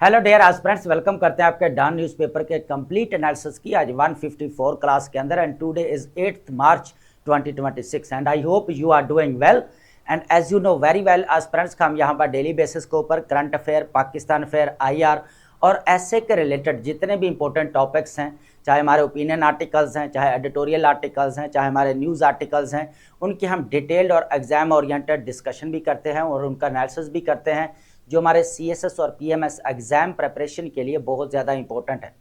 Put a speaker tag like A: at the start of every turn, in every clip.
A: Hello dear aspirants, welcome करते हैं आपके डॉन न्यूज़पेपर के कंप्लीट एनालिसिस की आज 154 क्लास के अंदर। And today is 8th March 2026 and I hope you are doing well. And as you know very well aspirants, हम यहाँ पर डेली बेसिस के ऊपर current affair, Pakistan affair, IR और ऐसे के रिलेटेड जितने भी इंपॉर्टेंट टॉपिक्स हैं, चाहे हमारे ओपिनियन आर्टिकल्स हैं, चाहे एडिटोरियल आर्टिकल्स हैं, चाहे हमारे न्यूज़ आर्टिकल्स हैं, उनकी हम डिटेल्ड और एग्जाम ओरिएंटेड डिस्कशन भी करते हैं और उनका एनालिसिस भी करते हैं, जो हमारे सीएसएस और पीएमएस एग्जाम प्रिपरेशन के लिए बहुत ज़्यादा इंपॉर्टेंट है।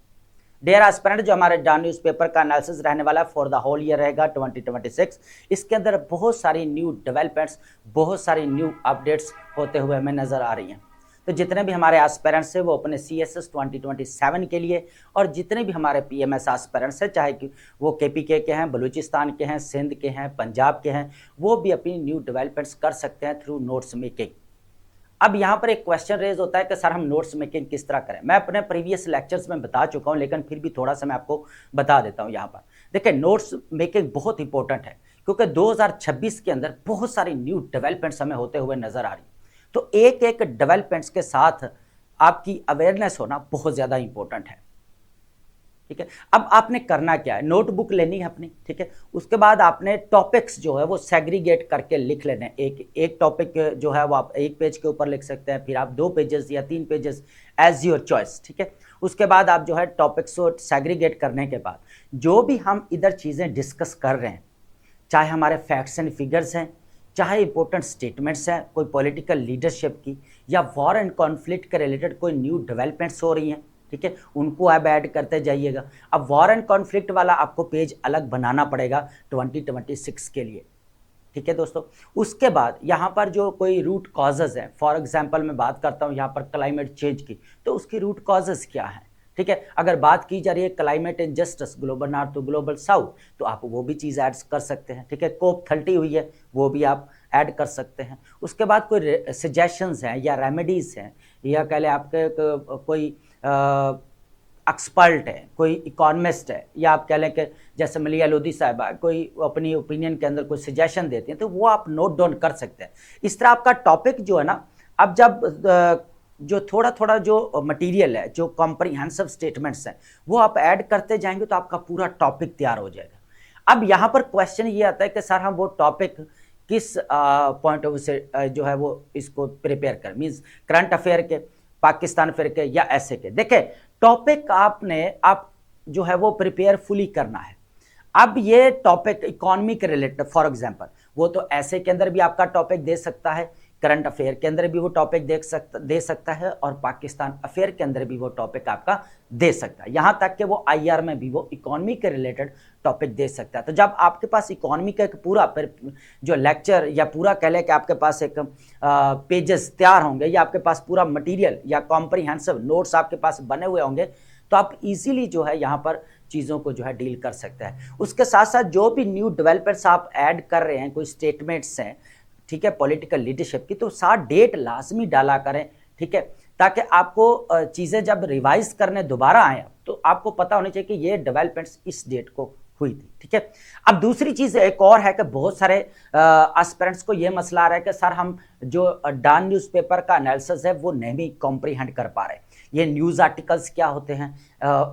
A: डियर एस्पिरेंट, जो हमारे डॉन न्यूज़पेपर का एनालिसिस रहने वाला है फॉर द होल ईयर रहेगा 2026। इसके अंदर बहुत सारी न्यू डेवलपमेंट्स, बहुत सारी न्यू अपडेट्स होते हुए हमें नज़र आ रही हैं। तो जितने भी हमारे एस्पिरेंट्स हैं वो अपने सीएसएस 2027 के लिए, और जितने भी हमारे पीएमएस एस्पिरेंट्स हैं, चाहे कि वो केपीके के हैं, बलूचिस्तान के हैं, सिंध के हैं, पंजाब के हैं, वो भी अपनी न्यू डेवलपमेंट्स कर सकते हैं थ्रू नोट्स मेकिंग। अब यहाँ पर एक क्वेश्चन रेज होता है कि सर हम नोट्स मेकिंग किस तरह करें। मैं अपने प्रीवियस लेक्चर्स में बता चुका हूँ, लेकिन फिर भी थोड़ा सा मैं आपको बता देता हूँ। यहाँ पर देखिए, नोट्स मेकिंग बहुत इंपॉर्टेंट है क्योंकि 2026 के अंदर बहुत सारी न्यू डेवलपमेंट्स हमें होते हुए नजर आ रही। तो एक एक डेवलपमेंट्स के साथ आपकी अवेयरनेस होना बहुत ज़्यादा इंपॉर्टेंट है। ठीक है, अब आपने करना क्या है, नोटबुक लेनी है अपनी। ठीक है, उसके बाद आपने टॉपिक्स जो है वो सेग्रीगेट करके लिख लेने हैं। एक टॉपिक जो है वो आप एक पेज के ऊपर लिख सकते हैं, फिर आप 2 पेजेस या 3 पेजेस, एज योर चॉइस। ठीक है, उसके बाद आप जो है टॉपिक्स को सेग्रीगेट करने के बाद जो भी हम इधर चीज़ें डिस्कस कर रहे हैं, चाहे हमारे फैक्ट्स एंड फिगर्स हैं, चाहे इंपॉर्टेंट स्टेटमेंट्स हैं कोई पॉलिटिकल लीडरशिप की, या वॉर एंड कॉन्फ्लिक्ट के रिलेटेड कोई न्यू डेवलपमेंट्स हो रही हैं, ठीक है, उनको आप ऐड करते जाइएगा। अब वॉर एंड कॉन्फ्लिक्ट वाला आपको पेज अलग बनाना पड़ेगा 2026 के लिए। ठीक है दोस्तों, उसके बाद यहाँ पर जो कोई रूट कॉजेज़ हैं, फॉर एग्जांपल मैं बात करता हूँ यहाँ पर क्लाइमेट चेंज की, तो उसकी रूट कॉजेज़ क्या हैं। ठीक है, अगर बात की जा रही है climate injustice, global north to global south, तो आप वो भी चीज़ ऐड कर सकते हैं। ठीक है, COP30 हुई है, वो भी आप ऐड कर सकते हैं। उसके बाद कोई सजेशंस हैं या रेमेडीज़ हैं, या कह लें आपके कोई एक्सपर्ट है, कोई इकोनॉमिस्ट है, या आप कह लें कि जैसे मलिया लोधी साहिबा कोई अपनी ओपिनियन के अंदर कोई सजेशन देती हैं, तो वो आप नोट डाउन कर सकते हैं। इस तरह आपका टॉपिक जो है ना, अब जब जो थोड़ा थोड़ा जो मटेरियल है, जो कॉम्प्रिहेंसिव स्टेटमेंट्स हैं, वो आप ऐड करते जाएंगे तो आपका पूरा टॉपिक तैयार हो जाएगा। अब यहाँ पर क्वेश्चन ये आता है कि सर हम वो टॉपिक किस पॉइंट ऑफ व्यू से जो है वो इसको प्रिपेयर कर, मीन्स करंट अफेयर के, पाकिस्तान अफेयर के, या ऐसे के। देखें, टॉपिक आप जो है वो प्रिपेयर फुली करना है। अब ये टॉपिक इकोनॉमी के रिलेटेड, फॉर एग्जांपल, वो तो ऐसे के अंदर भी आपका टॉपिक दे सकता है, करंट अफेयर के अंदर भी वो टॉपिक दे सकता है, और पाकिस्तान अफेयर के अंदर भी वो टॉपिक आपका दे सकता है। यहाँ तक कि वो आईआर में भी वो इकोनॉमी के रिलेटेड टॉपिक दे सकता है। तो जब आपके पास इकोनॉमी का एक पूरा जो लेक्चर, या पूरा कह लें कि आपके पास एक पेजेस तैयार होंगे, या आपके पास पूरा मटेरियल या कॉम्प्रिहेंसिव नोट्स आपके पास बने हुए होंगे, तो आप इजीली जो है यहाँ पर चीज़ों को जो है डील कर सकते हैं। उसके साथ साथ जो भी न्यू डेवलपमेंट्स आप ऐड कर रहे हैं, कोई स्टेटमेंट्स हैं, ठीक है, पॉलिटिकल लीडरशिप की, तो साथ डेट लाजमी डाला करें। ठीक है, ताकि आपको चीज़ें जब रिवाइज करने दोबारा आए तो आपको पता होना चाहिए कि ये डेवलपमेंट्स इस डेट को हुई थी। ठीक है, अब दूसरी चीज़ एक और है कि बहुत सारे एस्पिरेंट्स को ये मसला आ रहा है कि सर हम जो डॉन न्यूज़पेपर का एनालिसिस है वो नहीं कॉम्प्रीहेंड कर पा रहे। ये न्यूज़ आर्टिकल्स क्या होते हैं,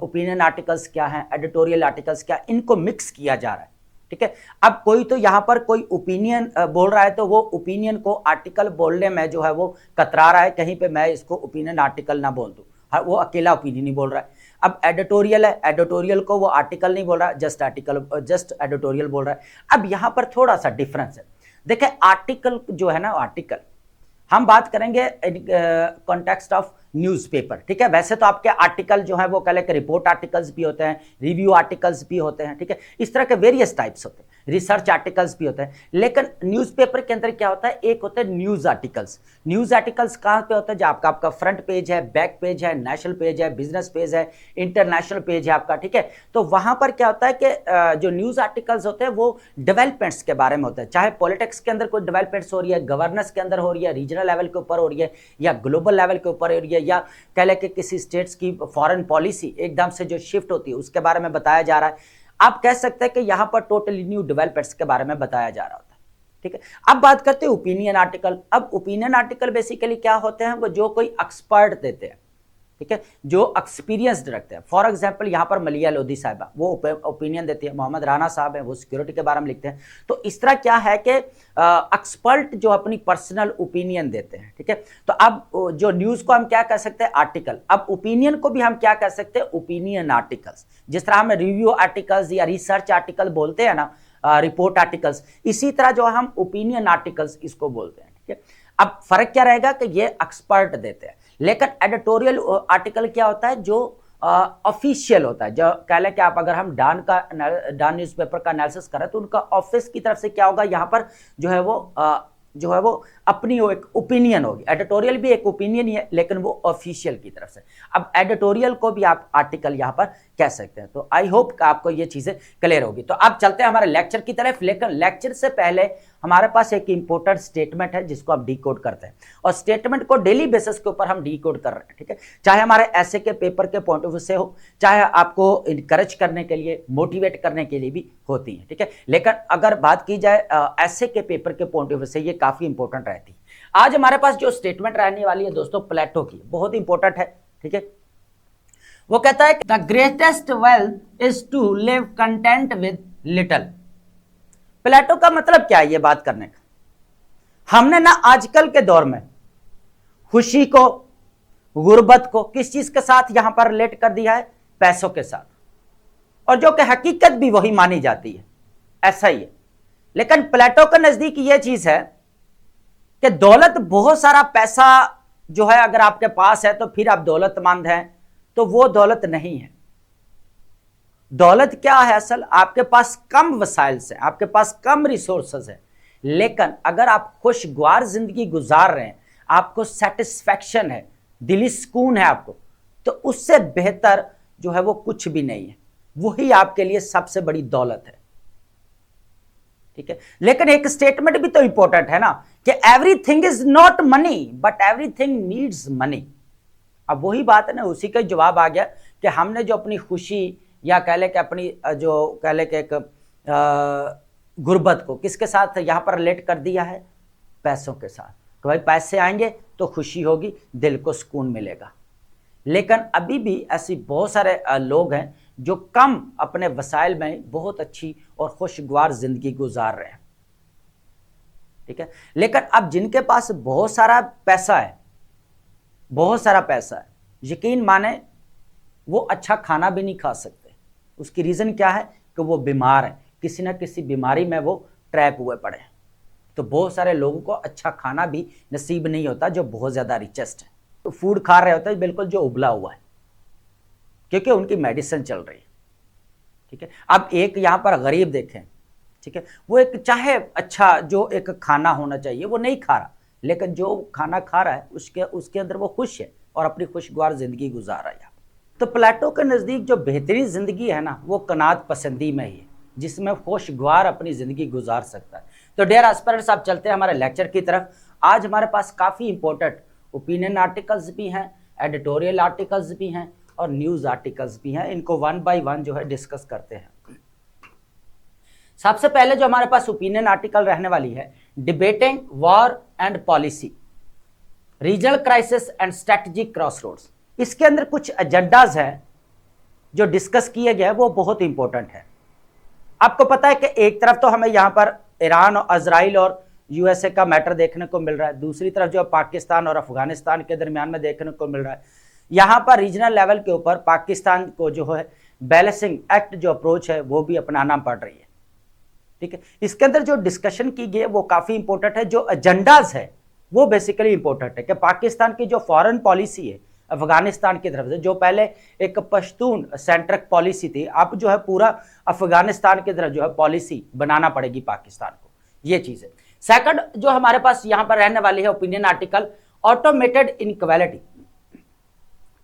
A: ओपिनियन आर्टिकल्स क्या हैं, एडिटोरियल आर्टिकल्स क्या, इनको मिक्स किया जा रहा है। ठीक है, अब कोई तो यहाँ पर कोई ओपिनियन बोल रहा है, तो वो ओपिनियन को आर्टिकल बोलने में जो है वो कतरा रहा है, कहीं पे मैं इसको ओपिनियन आर्टिकल ना बोल दूँ, वो अकेला ओपिनियन ही बोल रहा है। अब एडिटोरियल है, एडिटोरियल को वो आर्टिकल नहीं बोल रहा है, जस्ट एडिटोरियल बोल रहा है। अब यहाँ पर थोड़ा सा डिफरेंस है। देखिए, आर्टिकल जो है ना, आर्टिकल हम बात करेंगे कॉन्टेक्स्ट ऑफ न्यूज़पेपर। ठीक है, वैसे तो आपके आर्टिकल जो है वो कह लें कि रिपोर्ट आर्टिकल्स भी होते हैं, रिव्यू आर्टिकल्स भी होते हैं। ठीक है, इस तरह के वेरियस टाइप्स होते हैं, रिसर्च आर्टिकल्स भी होते हैं। लेकिन न्यूज़पेपर के अंदर क्या होता है, एक होता है न्यूज़ आर्टिकल्स। न्यूज़ आर्टिकल्स कहाँ पे होता है, जो आपका फ्रंट पेज है, बैक पेज है, नेशनल पेज है, बिजनेस पेज है, इंटरनेशनल पेज है आपका। ठीक है, तो वहाँ पर क्या होता है कि जो न्यूज़ आर्टिकल्स होते हैं वो डेवलपमेंट्स के बारे में होता है, चाहे पॉलिटिक्स के अंदर कोई डेवलपमेंट्स हो रही है, गवर्नेंस के अंदर हो रही है, रीजनल लेवल के ऊपर हो रही है, या ग्लोबल लेवल के ऊपर हो रही है, या कह लें कि किसी स्टेट्स की फॉरेन पॉलिसी एकदम से जो शिफ्ट होती है उसके बारे में बताया जा रहा है। आप कह सकते हैं कि यहाँ पर टोटली न्यू डेवलपमेंट्स के बारे में बताया जा रहा होता है। ठीक है। अब बात करते हैं ओपिनियन आर्टिकल। अब ओपिनियन आर्टिकल बेसिकली क्या होते हैं, वो जो कोई एक्सपर्ट देते हैं, ठीक है, जो एक्सपीरियंस्ड रखते हैं। फॉर एग्जांपल यहाँ पर मलिया लोधी साहिबा वो ओपिनियन देती है, मोहम्मद राना साहब हैं वो सिक्योरिटी के बारे में लिखते हैं। तो इस तरह क्या है कि एक्सपर्ट जो अपनी पर्सनल ओपिनियन देते हैं, ठीक है। तो अब जो न्यूज को हम क्या कह सकते हैं, आर्टिकल। अब ओपिनियन को भी हम क्या कह सकते हैं, ओपिनियन आर्टिकल्स। जिस तरह हम रिव्यू आर्टिकल्स या रिसर्च आर्टिकल बोलते हैं ना, रिपोर्ट आर्टिकल्स, इसी तरह जो हम ओपिनियन आर्टिकल्स इसको बोलते हैं, ठीक है। अब फर्क क्या रहेगा कि ये एक्सपर्ट देते हैं, लेकिन एडिटोरियल आर्टिकल क्या होता है, जो ऑफिशियल होता है। जो कह लें कि आप अगर हम डान न्यूज़पेपर का एनालिसिस करें तो उनका ऑफिस की तरफ से क्या होगा, यहाँ पर जो है वो अपनी वो एक ओपिनियन होगी। एडिटोरियल भी एक ओपिनियन ही है, लेकिन वो ऑफिशियल की तरफ से। अब एडिटोरियल को भी आप आर्टिकल यहाँ पर कह सकते हैं। तो आई होप कि आपको ये चीज़ें क्लियर होगी। तो अब चलते हैं हमारे लेक्चर की तरफ, लेकिन लेक्चर से पहले हमारे पास एक इंपॉर्टेंट स्टेटमेंट है जिसको आप डीकोड करते हैं, और स्टेटमेंट को डेली बेसिस के ऊपर हम डीकोड कर रहे हैं, ठीक है। चाहे हमारे ऐसे के पेपर के पॉइंट ऑफ व्यू से हो, चाहे आपको इनकरेज करने के लिए, मोटिवेट करने के लिए भी होती है, ठीक है। लेकिन अगर बात की जाए ऐसे के पेपर के पॉइंट ऑफ व्यू से, ये काफी इंपॉर्टेंट रहती है। आज हमारे पास जो स्टेटमेंट रहने वाली है दोस्तों, प्लेटो की, बहुत इंपॉर्टेंट है, ठीक है। वो कहता है the greatest wealth is to live content with little. Plato का मतलब क्या है ये बात करने का। हमने ना आजकल के दौर में खुशी को, गुर्बत को किस चीज के साथ यहां पर रिलेट कर दिया है, पैसों के साथ, और जो कि हकीकत भी वही मानी जाती है, ऐसा ही है। लेकिन प्लेटो के नजदीक ये चीज है कि दौलत, बहुत सारा पैसा जो है अगर आपके पास है तो फिर आप दौलतमंद हैं, तो वो दौलत नहीं है। दौलत क्या है असल, आपके पास कम वसाइल से, आपके पास कम रिसोर्सेज है, लेकिन अगर आप खुशगवार जिंदगी गुजार रहे हैं, आपको सेटिस्फैक्शन है, दिली सुकून है आपको, तो उससे बेहतर जो है वो कुछ भी नहीं है। वही आपके लिए सबसे बड़ी दौलत है, ठीक है। लेकिन एक स्टेटमेंट भी तो इंपॉर्टेंट है ना, कि everything is not money but everything needs money. अब वही बात है ना, उसी का जवाब आ गया कि हमने जो अपनी खुशी या कह ले कि अपनी जो कह ले कि एक गुर्बत को किसके साथ यहां पर रिलेट कर दिया है, पैसों के साथ। कि भाई पैसे आएंगे तो खुशी होगी, दिल को सुकून मिलेगा। लेकिन अभी भी ऐसी बहुत सारे लोग हैं जो कम अपने वसाइल में बहुत अच्छी और खुशगवार जिंदगी गुजार रहे हैं, ठीक है। लेकिन अब जिनके पास बहुत सारा पैसा है, बहुत सारा पैसा है, यकीन माने वो अच्छा खाना भी नहीं खा सकते। उसकी रीजन क्या है कि वो बीमार है, किसी ना किसी बीमारी में वो ट्रैप हुए पड़े हैं। तो बहुत सारे लोगों को अच्छा खाना भी नसीब नहीं होता जो बहुत ज्यादा रिचेस्ट है, तो फूड खा रहे होते हैं बिल्कुल जो उबला हुआ है, क्योंकि उनकी मेडिसिन चल रही है, ठीक है। अब एक यहाँ पर गरीब देखें, ठीक है, वो एक चाहे अच्छा जो एक खाना होना चाहिए वो नहीं खा रहा, लेकिन जो खाना खा रहा है उसके अंदर वो खुश है और अपनी खुशगवार जिंदगी गुजार रहा है। तो प्लेटो के नज़दीक जो बेहतरीन ज़िंदगी है ना, वो कनात पसंदी में ही है, जिसमें खुशगवार अपनी ज़िंदगी गुजार सकता है। तो डियर एस्पिरेंट्स, आप चलते हैं हमारे लेक्चर की तरफ। आज हमारे पास काफ़ी इंपॉर्टेंट ओपिनियन आर्टिकल्स भी हैं, एडिटोरियल आर्टिकल्स भी हैं और न्यूज़ आर्टिकल्स भी हैं। इनको वन बाय वन जो है डिस्कस करते हैं। सबसे पहले जो हमारे पास ओपिनियन आर्टिकल रहने वाली है, debating war and policy, regional crisis and strategic crossroads. इसके अंदर कुछ एजेंडाज हैं जो डिस्कस किए गए, वो बहुत इंपॉर्टेंट है। आपको पता है कि एक तरफ तो हमें यहाँ पर ईरान और इजराइल और यूएसए का मैटर देखने को मिल रहा है, दूसरी तरफ जो पाकिस्तान और अफगानिस्तान के दरमियान में देखने को मिल रहा है। यहाँ पर रीजनल लेवल के ऊपर पाकिस्तान को जो है बैलेंसिंग एक्ट जो अप्रोच है वो भी अपनाना पड़ रही है, ठीक है। इसके अंदर जो डिस्कशन की गई है वो काफ़ी इंपॉर्टेंट है। जो एजेंडाज है वो बेसिकली इंपॉर्टेंट है कि पाकिस्तान की जो फॉरेन पॉलिसी है अफगानिस्तान की तरफ से, जो पहले एक पश्तून सेंट्रिक पॉलिसी थी, अब जो है पूरा अफगानिस्तान की तरफ जो है पॉलिसी बनाना पड़ेगी पाकिस्तान को, ये चीज़ है। सेकंड जो हमारे पास यहाँ पर रहने वाली है ओपिनियन आर्टिकल, ऑटोमेटेड इनक्वालिटी,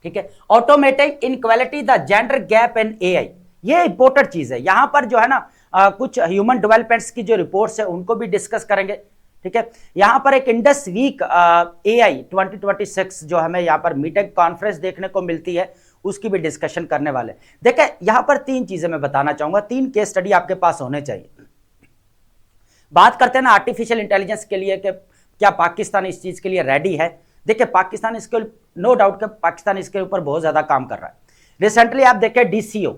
A: ठीक है। Automated inequality, the gender gap in AI, ये इंपॉर्टेंट चीज़ है। यहाँ पर जो है ना कुछ ह्यूमन डेवलपमेंट्स की जो रिपोर्ट्स है उनको भी डिस्कस करेंगे, ठीक है। यहाँ पर एक इंडस वीक AI 2026 जो हमें यहाँ पर मीटिंग कॉन्फ्रेंस देखने को मिलती है, उसकी भी डिस्कशन करने वाले। देखें यहाँ पर तीन चीजें मैं बताना चाहूंगा, तीन केस स्टडी आपके पास होने चाहिए। बात करते हैं ना आर्टिफिशियल इंटेलिजेंस के लिए कि क्या पाकिस्तान इस चीज के लिए रेडी है। देखिए पाकिस्तान इसके, नो डाउट कि पाकिस्तान इसके ऊपर बहुत ज्यादा काम कर रहा है। रिसेंटली आप देखें डीसीओ,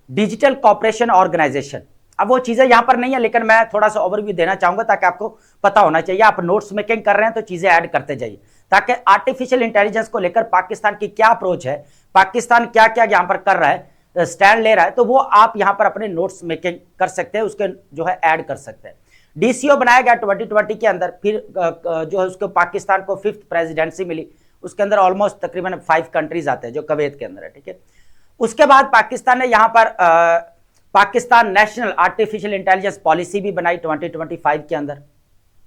A: डिजिटल कॉपरेशन ऑर्गेनाइजेशन, अब वो चीजें यहां पर नहीं है लेकिन मैं थोड़ा सा ओवरव्यू देना चाहूंगा ताकि आपको पता होना चाहिए। आप नोट्स मेकिंग कर रहे हैं तो चीजें ऐड करते जाइए ताकि आर्टिफिशियल इंटेलिजेंस को लेकर पाकिस्तान की क्या अप्रोच है, पाकिस्तान क्या क्या यहां पर कर रहा है, स्टैंड ले रहा है, तो वो आप यहां पर अपने नोट्स मेकिंग कर सकते हैं, उसके जो है ऐड कर सकते हैं। डीसीओ बनाया गया 2020 के अंदर, फिर जो है उसको पाकिस्तान को 5th प्रेसिडेंसी मिली, उसके अंदर ऑलमोस्ट तकरीबन 5 कंट्रीज आते हैं जो कुवैत के अंदर है, ठीक है। उसके बाद पाकिस्तान ने यहां पर Pakistan national artificial intelligence policy भी बनाई 2025 के अंदर,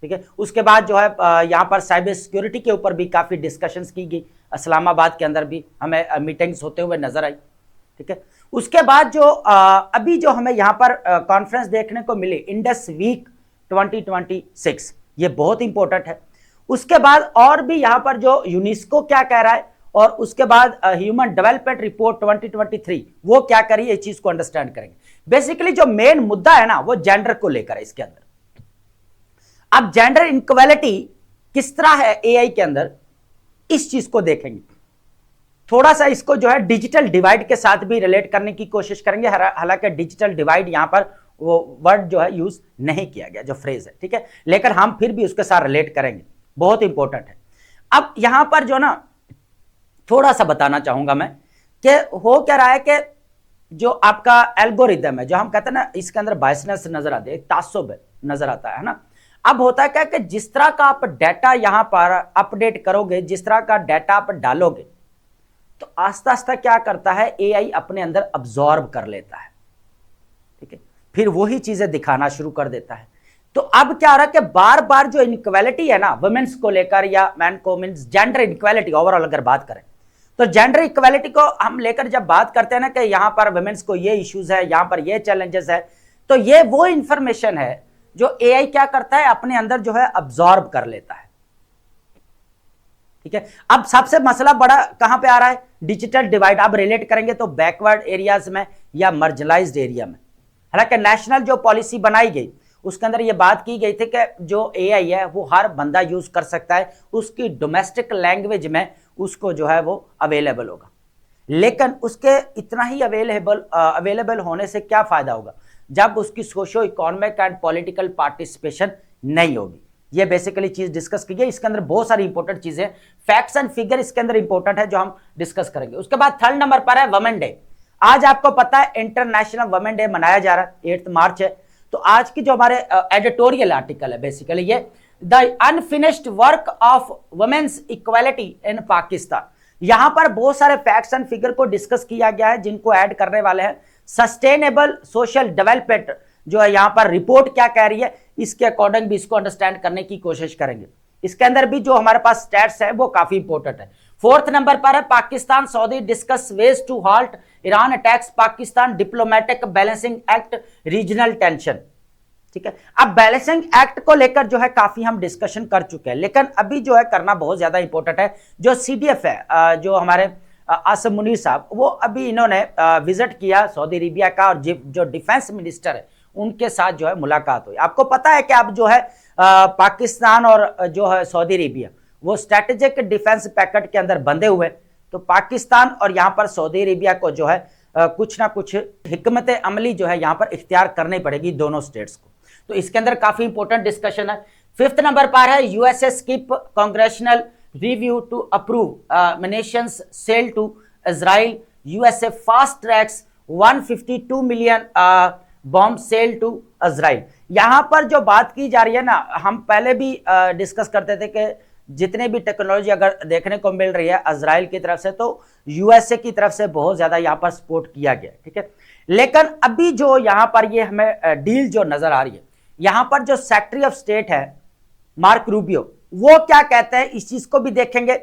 A: ठीक है। उसके बाद जो है यहां पर साइबर सिक्योरिटी के ऊपर भी काफी डिस्कशंस की गई, इस्लामाबाद के अंदर भी हमें मीटिंग्स होते हुए नजर आई, ठीक है। उसके बाद जो अभी जो हमें यहां पर कॉन्फ्रेंस देखने को मिली इंडस वीक 2026, ये बहुत इंपॉर्टेंट है। उसके बाद और भी यहां पर जो यूनेस्को क्या कह रहा है और उसके बाद ह्यूमन डेवलपमेंट रिपोर्ट 2023 वो क्या करी, इस चीज को अंडरस्टैंड करेंगे। बेसिकली जो मेन मुद्दा है ना वो जेंडर को लेकर है इसके अंदर। अब जेंडर इनक्वालिटी किस तरह है एआई के अंदर, इस चीज को देखेंगे। थोड़ा सा इसको जो है डिजिटल डिवाइड के साथ भी रिलेट करने की कोशिश करेंगे, हालांकि डिजिटल डिवाइड यहां पर वो वर्ड जो है यूज नहीं किया गया, जो फ्रेज है, ठीक है, लेकिन हम फिर भी उसके साथ रिलेट करेंगे, बहुत इंपॉर्टेंट है। अब यहां पर जो ना थोड़ा सा बताना चाहूंगा मैं कि हो क्या रहा है कि जो आपका एल्गोरिदम है, जो हम कहते हैं ना इसके अंदर बायसनेस नजर आती है, तासुब नजर आता है ना। अब होता है क्या कि जिस तरह का आप डाटा यहां पर अपडेट करोगे, जिस तरह का डाटा आप डालोगे, तो आस्ता आस्ता क्या करता है एआई अपने अंदर अब्सॉर्ब कर लेता है, ठीक है, फिर वही चीजें दिखाना शुरू कर देता है। तो अब क्या हो रहा है कि बार बार जो इनक्वालिटी है ना वुमेन्स को लेकर या मैन को, मीन्स जेंडर इनक्वालिटी ओवरऑल अगर बात करें तो जेंडर इक्वालिटी को हम लेकर जब बात करते हैं ना कि यहां पर वुमेन्स को ये इश्यूज है, यहां पर ये चैलेंजेस है, तो ये वो इंफॉर्मेशन है जो एआई क्या करता है अपने अंदर जो है अब्सॉर्ब कर लेता है, ठीक है। अब सबसे मसला बड़ा कहां पे आ रहा है, डिजिटल डिवाइड। अब रिलेट करेंगे तो बैकवर्ड एरियाज में या मार्जिनलाइज्ड एरिया में। हालांकि नेशनल जो पॉलिसी बनाई गई उसके अंदर ये बात की गई थी कि जो एआई है वो हर बंदा यूज कर सकता है, उसकी डोमेस्टिक लैंग्वेज में उसको जो है वो अवेलेबल होगा। लेकिन उसके इतना ही अवेलेबल होने से क्या फायदा होगा जब उसकी socio economic and political participation नहीं होगी। ये बेसिकली चीज डिस्कस की गई। इसके अंदर बहुत सारी इंपॉर्टेंट चीजें, फैक्ट्स एंड फिगर इसके अंदर इंपॉर्टेंट है जो हम डिस्कस करेंगे। उसके बाद 3rd नंबर पर है वुमेन डे। आज आपको पता है इंटरनेशनल वुमेन डे मनाया जा रहा है, 8 मार्च है। तो आज की जो हमारे एडिटोरियल आर्टिकल है बेसिकली ये the unfinished work of women's equality in Pakistan. यहां पर बहुत सारे फैक्ट्स एंड फिगर को डिस्कस किया गया है जिनको ऐड करने वाले हैं। सस्टेनेबल सोशल डेवलपमेंट जो है यहां पर रिपोर्ट क्या कह रही है, इसके अकॉर्डिंग भी इसको अंडरस्टैंड करने की कोशिश करेंगे। इसके अंदर भी जो हमारे पास स्टैट्स है वो काफी इंपॉर्टेंट है। 4th नंबर पर है Pakistan Saudi discuss ways to halt Iran attacks Pakistan diplomatic balancing act regional tension, ठीक है। अब बैलेंसिंग एक्ट को लेकर जो है काफी हम डिस्कशन कर चुके हैं, लेकिन अभी जो है करना बहुत ज्यादा इंपॉर्टेंट है। जो सीडीएफ है जो हमारे आसिम मुनीर साहब, वो अभी इन्होंने विजिट किया सऊदी अरेबिया का और जो डिफेंस मिनिस्टर है उनके साथ जो है मुलाकात हुई। आपको पता है कि अब जो है पाकिस्तान और जो है सऊदी अरेबिया वो स्ट्रेटेजिक डिफेंस पैकेट के अंदर बंधे हुए, तो पाकिस्तान और यहां पर सऊदी अरेबिया को जो है कुछ ना कुछ हिकमत अमली जो है यहां पर इख्तियार करनी पड़ेगी दोनों स्टेट्स को। तो इसके अंदर काफी इंपॉर्टेंट डिस्कशन है। 5th नंबर पर है USA skip congressional review to approve nations sale to Israel, USA fast tracks 152 million bomb sale to Israel. यहां पर जो बात की जा रही है ना, हम पहले भी डिस्कस करते थे कि जितने भी टेक्नोलॉजी अगर देखने को मिल रही है इजराइल की तरफ से तो यूएसए की तरफ से बहुत ज्यादा यहां पर सपोर्ट किया गया, ठीक है। लेकिन अभी जो यहां पर ये हमें डील जो नजर आ रही है, यहां पर जो सेक्रेटरी ऑफ स्टेट है मार्क रूबियो, वो क्या कहते हैं इस चीज को भी देखेंगे।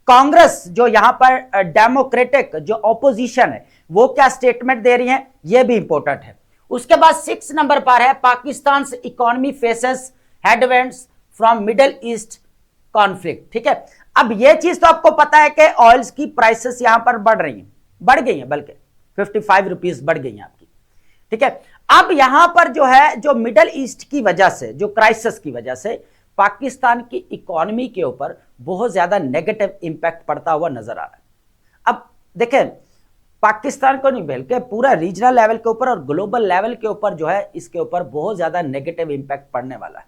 A: कांग्रेस जो यहां पर डेमोक्रेटिक जो ऑपोजिशन है वो क्या स्टेटमेंट दे रही है, ये भी इंपॉर्टेंट है। उसके बाद 6 नंबर पर है Pakistan economy faces headwinds from middle east conflict, ठीक है। अब ये चीज तो आपको पता है कि ऑयल्स की प्राइसेस यहां पर बढ़ रही हैं, बढ़ गई हैं, बल्कि 55 रुपीज बढ़ गई हैं आपकी, ठीक है। अब यहां पर जो है, जो मिडल ईस्ट की वजह से, जो क्राइसिस की वजह से पाकिस्तान की इकोनॉमी के ऊपर बहुत ज्यादा नेगेटिव इंपैक्ट पड़ता हुआ नजर आ रहा है। अब देखें, पाकिस्तान को नहीं बल्कि पूरा रीजनल लेवल के ऊपर और ग्लोबल लेवल के ऊपर जो है, इसके ऊपर बहुत ज्यादा नेगेटिव इंपैक्ट पड़ने वाला है।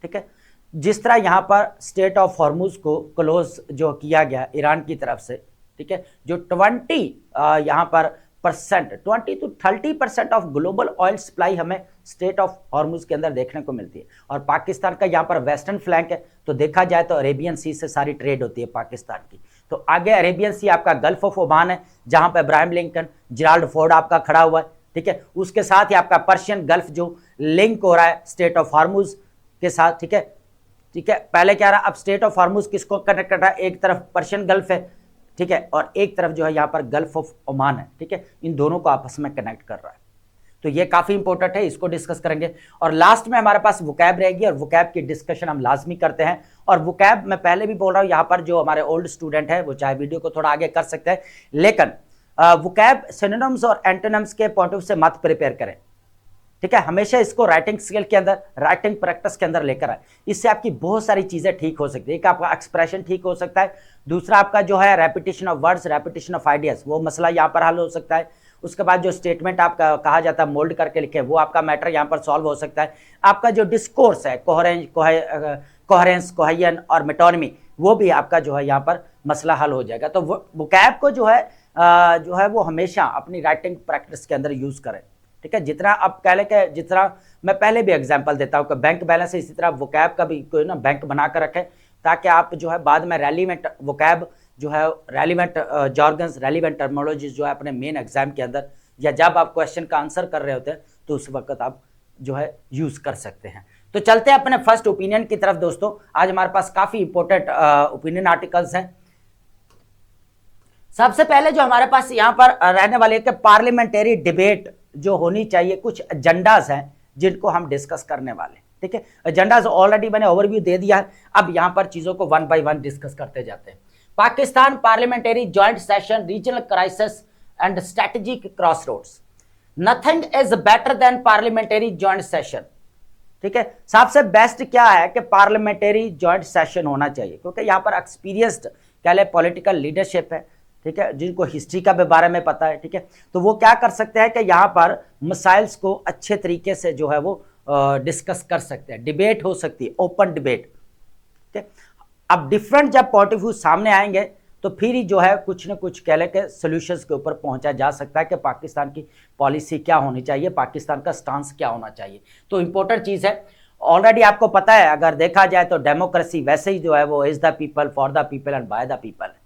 A: ठीक है, जिस तरह यहां पर स्टेट ऑफ हॉर्मुज को क्लोज जो किया गया ईरान की तरफ से, ठीक है, जो 20 यहां पर percent 20 to 30% of global oil supply हमें स्टेट ऑफ हॉर्मुज के अंदर देखने को मिलती है। और पाकिस्तान का यहाँ पर वेस्टर्न फ्लैंक है, तो देखा जाए तो अरेबियन सी से सारी ट्रेड होती है पाकिस्तान की। तो आगे अरेबियन सी आपका गल्फ ऑफ ओमान है, जहां पर इब्राहिम लिंकन, जेराल्ड फोर्ड आपका खड़ा हुआ है। ठीक है, उसके साथ ही आपका पर्शियन गल्फ जो लिंक हो रहा है स्टेट ऑफ हॉर्मुज के साथ। ठीक है, ठीक है, पहले क्या रहा, अब स्टेट ऑफ हॉर्मुज किसको कनेक्ट कर रहा है, एक तरफ पर्शियन गल्फ है, ठीक है, और एक तरफ जो है यहाँ पर गल्फ ऑफ ओमान है। ठीक है, इन दोनों को आपस में कनेक्ट कर रहा है। तो ये काफी इंपॉर्टेंट है, इसको डिस्कस करेंगे। और लास्ट में हमारे पास वोकैब रहेगी, और वोकैब की डिस्कशन हम लाजमी करते हैं। और वोकैब मैं पहले भी बोल रहा हूँ, यहाँ पर जो हमारे ओल्ड स्टूडेंट है वो चाहे वीडियो को थोड़ा आगे कर सकते हैं, लेकिन वोकैब सिनोनिम्स और एंटोनिम्स के पॉइंट ऑफ से मत प्रिपेयर करें। ठीक है, हमेशा इसको राइटिंग स्किल के अंदर, राइटिंग प्रैक्टिस के अंदर लेकर आए। इससे आपकी बहुत सारी चीजें ठीक हो सकती है। एक आपका एक्सप्रेशन ठीक हो सकता है, दूसरा आपका जो है repetition of words, repetition of ideas, वो मसला यहाँ पर हल हो सकता है। उसके बाद जो स्टेटमेंट आपका कहा जाता है मोल्ड करके लिखे, वो आपका मैटर यहाँ पर सॉल्व हो सकता है। आपका जो डिस्कोर्स है, कोहेरेंस, कोहेजन और मेटोनमी, वो भी आपका जो है यहाँ पर मसला हल हो जाएगा। तो वोकैब को जो है वो हमेशा अपनी राइटिंग प्रैक्टिस के अंदर यूज करें। ठीक है, जितना आप कह लें कि जितना मैं पहले भी एग्जांपल देता हूँ कि बैंक बैलेंस है, इसी तरह वोकैब का भी कोई ना बैंक बना कर रखें, ताकि आप जो है बाद में रेलिवेंट वोकैब जो है, रेलिवेंट जॉर्गन्स, रेलिवेंट टर्मिनोलॉजीज जो है अपने मेन एग्जाम के अंदर या जब आप क्वेश्चन का आंसर कर रहे होते हैं तो उस वक्त आप जो है यूज कर सकते हैं। तो चलते हैं अपने फर्स्ट ओपिनियन की तरफ दोस्तों। आज हमारे पास काफी इंपॉर्टेंट ओपिनियन आर्टिकल्स हैं। सबसे पहले जो हमारे पास यहाँ पर रहने वाले कि पार्लियामेंट्री डिबेट जो होनी चाहिए, कुछ एजेंडाज हैं जिनको हम डिस्कस करने वाले। ठीक है, एजेंडाज ऑलरेडी मैंने ओवरव्यू दे दिया है, अब यहाँ पर चीजों को वन बाय वन डिस्कस करते जाते हैं। Pakistan parliamentary joint session, regional crisis and strategic crossroads. Nothing is better than parliamentary joint session. ठीक है, सबसे बेस्ट क्या है कि पार्लियामेंट्री जॉइंट सेशन होना चाहिए, क्योंकि यहाँ पर एक्सपीरियंस्ड कह ले पॉलिटिकल लीडरशिप है। ठीक है, जिनको हिस्ट्री का भी बारे में पता है। ठीक है, तो वो क्या कर सकते हैं कि यहाँ पर मसाइल्स को अच्छे तरीके से जो है वो डिस्कस कर सकते हैं, डिबेट हो सकती है, ओपन डिबेट। ठीक है, अब डिफरेंट जब पॉइंट ऑफ व्यू सामने आएंगे तो फिर ही जो है कुछ न कुछ कह ले के सोल्यूशंस के ऊपर पहुंचा जा सकता है कि पाकिस्तान की पॉलिसी क्या होनी चाहिए, पाकिस्तान का स्टांस क्या होना चाहिए। तो इंपॉर्टेंट चीज़ है, ऑलरेडी आपको पता है, अगर देखा जाए तो डेमोक्रेसी वैसे ही जो है वो is the people, for the people and by the people है।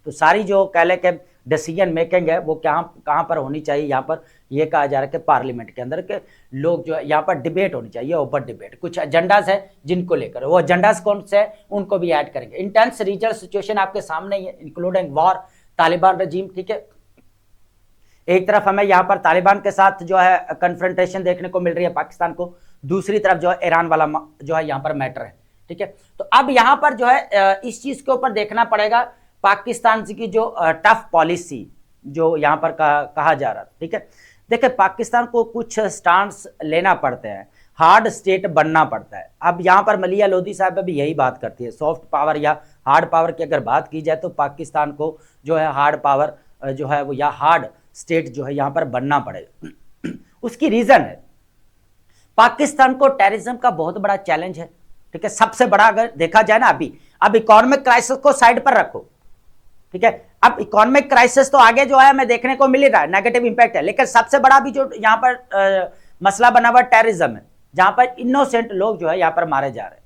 A: तो सारी जो कह ले के डिसीजन मेकिंग है वो कहाँ पर होनी चाहिए, यहाँ पर ये कहा जा रहा है कि पार्लियामेंट के अंदर के लोग जो है यहाँ पर डिबेट होनी चाहिए, ओपन डिबेट। कुछ एजेंडाज है जिनको लेकर, वो एजेंडाज कौन से हैं उनको भी ऐड करेंगे। इंटेंस रीजनल सिचुएशन आपके सामने ही है, इंक्लूडिंग वॉर, तालिबान रजीम। ठीक है, एक तरफ हमें यहाँ पर तालिबान के साथ जो है कन्फ्रंटेशन देखने को मिल रही है पाकिस्तान को, दूसरी तरफ जो है ईरान वाला जो है यहाँ पर मैटर है। ठीक है, तो अब यहाँ पर जो है इस चीज के ऊपर देखना पड़ेगा पाकिस्तान की जो टफ पॉलिसी जो यहाँ पर कहा जा रहा है। ठीक है, देखिए पाकिस्तान को कुछ स्टांस लेना पड़ते हैं, हार्ड स्टेट बनना पड़ता है। अब यहाँ पर मलिया लोधी साहब भी यही बात करती है, सॉफ्ट पावर या हार्ड पावर की अगर बात की जाए तो पाकिस्तान को जो है हार्ड पावर जो है वो या हार्ड स्टेट जो है यहाँ पर बनना पड़ेगा। उसकी रीजन है, पाकिस्तान को टेररिज्म का बहुत बड़ा चैलेंज है। ठीक है, सबसे बड़ा अगर देखा जाए ना, अब इकोनॉमिक क्राइसिस को साइड पर रखो। ठीक है, अब इकोनॉमिक क्राइसिस तो आगे जो है हमें देखने को मिल रहा है, नेगेटिव इंपैक्ट है, लेकिन सबसे बड़ा भी जो यहाँ पर मसला बना हुआ टेररिज्म है, जहां पर इनोसेंट लोग जो है यहाँ पर मारे जा रहे हैं।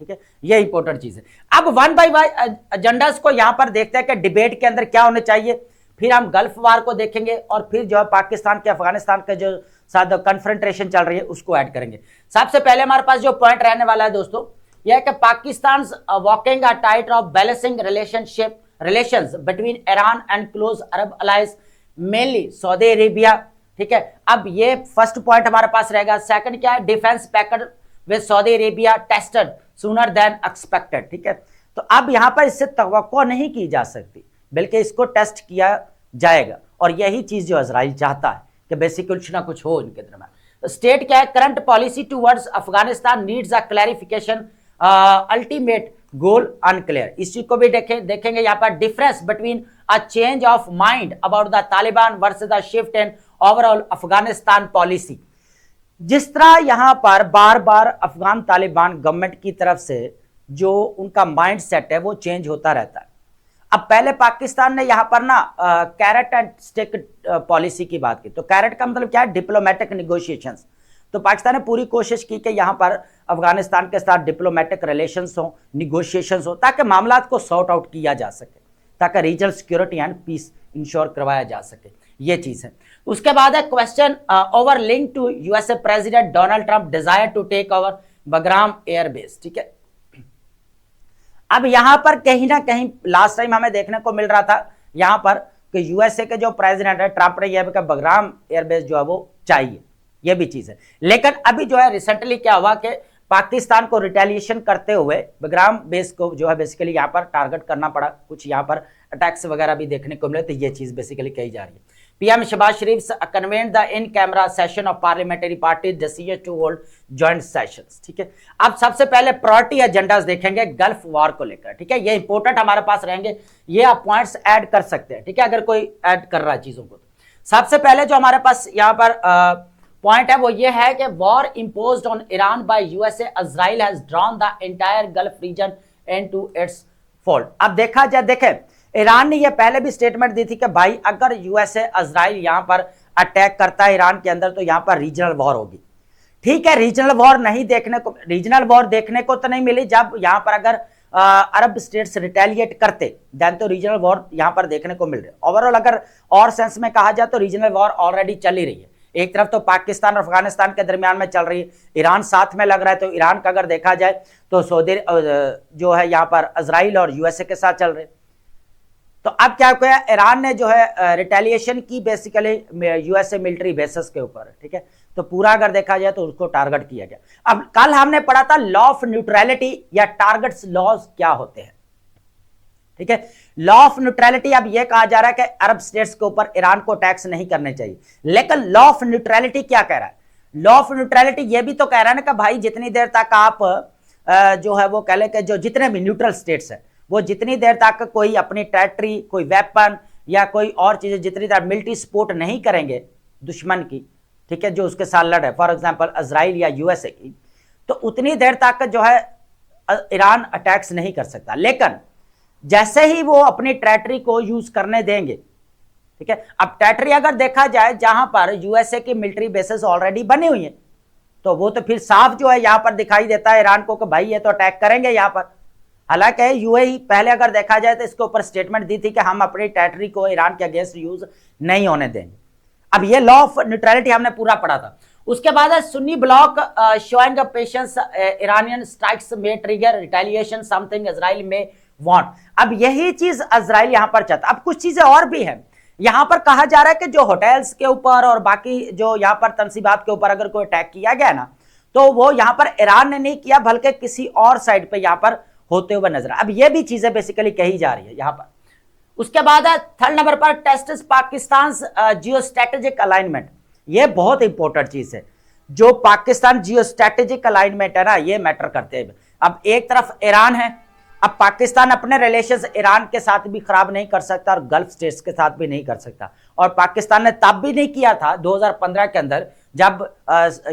A: ठीक है, ये इंपॉर्टेंट चीज है। अब वन बाय वन एजेंडास को यहाँ पर देखते हैं कि डिबेट के अंदर क्या होने चाहिए, फिर हम गल्फ वार को देखेंगे और फिर जो है पाकिस्तान के अफगानिस्तान के जो साथ कन्फ्रंटेशन चल रही है उसको ऐड करेंगे। सबसे पहले हमारे पास जो पॉइंट रहने वाला है दोस्तों, यह है कि Pakistan walking a tight of balancing relations between Iran and close Arab allies, mainly Saudi Arabia. ठीक है, अब ये फर्स्ट पॉइंट हमारे पास रहेगा। सेकंड क्या है, defence package with Saudi Arabia tested sooner than expected. ठीक है, तो अब यहां पर इससे तवक्को नहीं की जा सकती, बल्कि इसको टेस्ट किया जाएगा, और यही चीज जो इजराइल चाहता है कि बेसिक कुछ ना कुछ हो इनके दरमियान। स्टेट क्या है, current policy towards Afghanistan needs a clarification, ultimate goal unclear. इस चीज को भी देखेंगे यहाँ पर, difference between a change of mind about the Taliban versus the shift in overall Afghanistan policy. जिस तरह यहां पर बार बार अफगान तालिबान गवर्नमेंट की तरफ से जो उनका माइंड सेट है वो चेंज होता रहता है। अब पहले पाकिस्तान ने यहां पर ना कैरेट एंड स्टिक पॉलिसी की बात की, तो कैरेट का मतलब क्या है, डिप्लोमेटिक निगोशिएशंस। तो पाकिस्तान ने पूरी कोशिश की कि यहां पर अफगानिस्तान के साथ डिप्लोमेटिक रिलेशंस हो, निगोशिएशंस हो, ताकि मामला को सॉर्ट आउट किया जा सके, ताकि regional security and peace ensure करवाया जा सके, ये चीज है। उसके बाद है question over link to USA president Donald Trump desire to take over Bagram airbase. ठीक है, अब यहां पर कहीं ना कहीं लास्ट टाइम हमें देखने को मिल रहा था यहां पर कि यूएसए के जो प्रेसिडेंट है ट्रंप ने यह कहा बगराम एयरबेस जो है वो चाहिए, यह भी चीज है। लेकिन अभी जो है रिसेंटली क्या हुआ कि पाकिस्तान को रिटेलिएशन करते हुए बगराम बेस को जो है बेसिकली यहां पर टारगेट करना पड़ा, कुछ यहां पर अटैक्स वगैरह भी देखने को मिले, तो ये चीज बेसिकली कही जा रही है। PM Shahbaz Sharif convened the in camera session of parliamentary party decision to hold joint sessions. ठीक है, अब सबसे पहले प्रायोरिटी एजेंडास देखेंगे गल्फ वॉर को लेकर। ठीक है, ये इंपॉर्टेंट हमारे पास रहेंगे, ये आप पॉइंट्स ऐड कर सकते हैं। ठीक है, अगर कोई ऐड कर रहा है चीजों को। सबसे पहले जो हमारे पास यहाँ पर पॉइंट है वो ये है कि war imposed on Iran by USA, Israel has drawn the entire gulf region into its fold. अब देखा जाए, देखें ईरान ने यह पहले भी स्टेटमेंट दी थी कि भाई अगर यूएसए इजराइल यहां पर अटैक करता है ईरान के अंदर तो यहां पर रीजनल वॉर होगी। ठीक है, रीजनल वॉर देखने को तो नहीं मिली, जब यहां पर अगर अरब स्टेट्स रिटेलिएट करते देन तो रीजनल वॉर यहां पर देखने को मिल रही है। ओवरऑल अगर और सेंस में कहा जाए तो रीजनल वॉर ऑलरेडी चल ही रही है। एक तरफ तो पाकिस्तान और अफगानिस्तान के दरमियान में चल रही है, ईरान साथ में लग रहा है, तो ईरान का अगर देखा जाए तो सऊदी जो है यहां पर इजराइल और यूएसए के साथ चल रहे। तो अब क्या किया, ईरान ने जो है रिटेलिएशन की बेसिकली यूएसए मिलिट्री बेसिस के ऊपर। ठीक है, तो पूरा अगर देखा जाए तो उसको टारगेट किया गया। अब कल हमने पढ़ा था लॉ ऑफ न्यूट्रलिटी या टारगेट्स लॉज क्या होते हैं। ठीक है, लॉ ऑफ न्यूट्रलिटी, अब यह कहा जा रहा है कि अरब स्टेट्स के ऊपर ईरान को टैक्स नहीं करने चाहिए, लेकिन लॉ ऑफ न्यूट्रलिटी क्या कह रहा है? लॉ ऑफ न्यूट्रलिटी यह भी तो कह रहा है ना कि भाई जितनी देर तक आप जो है वो कह ले कि जो जितने भी न्यूट्रल स्टेट्स है वो जितनी देर तक कोई अपनी टेरिटरी, कोई वेपन या कोई और चीजें जितनी देर मिलिट्री सपोर्ट नहीं करेंगे दुश्मन की, ठीक है, जो उसके साथ लड़ है, फॉर एग्जांपल इजराइल या यूएसए की, तो उतनी देर तक जो है ईरान अटैक्स नहीं कर सकता। लेकिन जैसे ही वो अपनी टेरिटरी को यूज करने देंगे, ठीक है, अब टेरिटरी अगर देखा जाए जहां पर यूएसए की मिलिट्री बेसेस ऑलरेडी बनी हुई है, तो वो तो फिर साफ जो है यहां पर दिखाई देता है ईरान को कि भाई ये तो अटैक करेंगे यहां पर। हालांकि यूएई पहले अगर देखा जाए तो इसके ऊपर स्टेटमेंट दी थी कि हम अपनी टेरिटरी को ईरान के अगेंस्ट यूज नहीं होने देंगे। अब ये लॉ ऑफ न्यूट्रलिटी हमने पूरा पढ़ा था। उसके बाद है Sunni block showing patience, Iranian strikes में ट्रिगर रिटेलिएशन समथिंग इजराइल में वांट। अब यही चीज इजराइल यहां पर चाहता। अब कुछ चीजें और भी हैं, यहां पर कहा जा रहा है कि जो होटल्स के ऊपर और बाकी जो यहां पर तंसीबात के ऊपर अगर कोई अटैक किया गया ना, तो वो यहां पर ईरान ने नहीं किया बल्कि किसी और साइड पे यहां पर होते हुए नजर। अब ये भी चीजें बेसिकली कही जा रही है यहां पर। उसके बाद है थर्ड नंबर पर test Pakistan geo strategic alignment. ये बहुत इंपॉर्टेंट चीज है, जो पाकिस्तान जियो स्ट्रेटेजिक अलाइनमेंट है ना, ये मैटर करते हैं। अब एक तरफ ईरान है, अब पाकिस्तान अपने रिलेशंस ईरान के साथ भी खराब नहीं कर सकता और गल्फ स्टेट्स के साथ भी नहीं कर सकता, और पाकिस्तान ने तब भी नहीं किया था 2015 के अंदर जब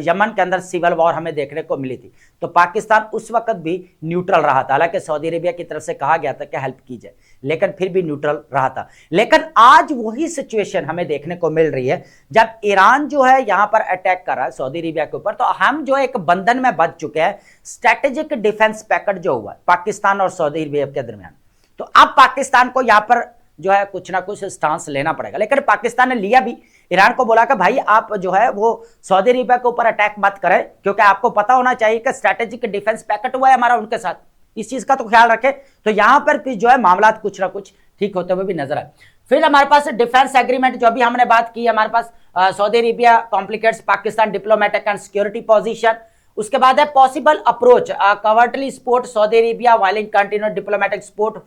A: यमन के अंदर सिविल वॉर हमें देखने को मिली थी, तो पाकिस्तान उस वक्त भी न्यूट्रल रहा था। हालांकि सऊदी अरेबिया की तरफ से कहा गया था कि हेल्प की जाए, लेकिन फिर भी न्यूट्रल रहा था। लेकिन आज वही सिचुएशन हमें देखने को मिल रही है, जब ईरान जो है यहां पर अटैक कर रहा है सऊदी अरेबिया के ऊपर, तो हम जो एक बंधन में बंध चुके हैं, स्ट्रेटेजिक डिफेंस पैकेट जो हुआ पाकिस्तान और सऊदी अरेबिया के दरमियान। तो अब पाकिस्तान को यहां पर जो है कुछ ना कुछ स्टांस लेना पड़ेगा, लेकिन पाकिस्तान ने लिया भी। ईरान को बोला कि भाई आप जो है वो सऊदी अरेबिया के ऊपर अटैक मत करें, क्योंकि आपको पता होना चाहिए कि स्ट्रेटेजिक डिफेंस पैकेट हुआ है हमारा उनके साथ, इस चीज का तो ख्याल रखें। तो यहां पर भी जो है मामला कुछ ना कुछ ठीक होते हुए भी नजर आए। फिर हमारे पास डिफेंस एग्रीमेंट, जो भी हमने बात की, हमारे पास Saudi Arabia complicates Pakistan diplomatic and security position, उसके बाद है possible approach covertly support Saudi Arabia वाइलिंग continue diplomatic support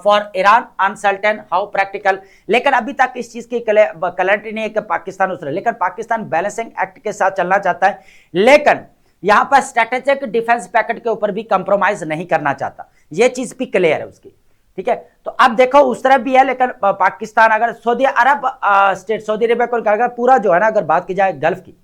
A: for Iran uncertain how practical. लेकिन अभी तक इस चीज की क्लैरिटी नहीं है कि पाकिस्तान उस, लेकिन पाकिस्तान बैलेंसिंग एक्ट के साथ चलना चाहता है, लेकिन यहां पर स्ट्रेटेजिक डिफेंस पैकेट के ऊपर भी कंप्रोमाइज नहीं करना चाहता, यह चीज भी क्लियर है उसकी। ठीक है, तो अब देखो उस तरफ भी है, लेकिन पाकिस्तान अगर सऊदी अरब स्टेट सऊदी अरेबिया को पूरा जो है ना, अगर बात की जाए गल्फ की,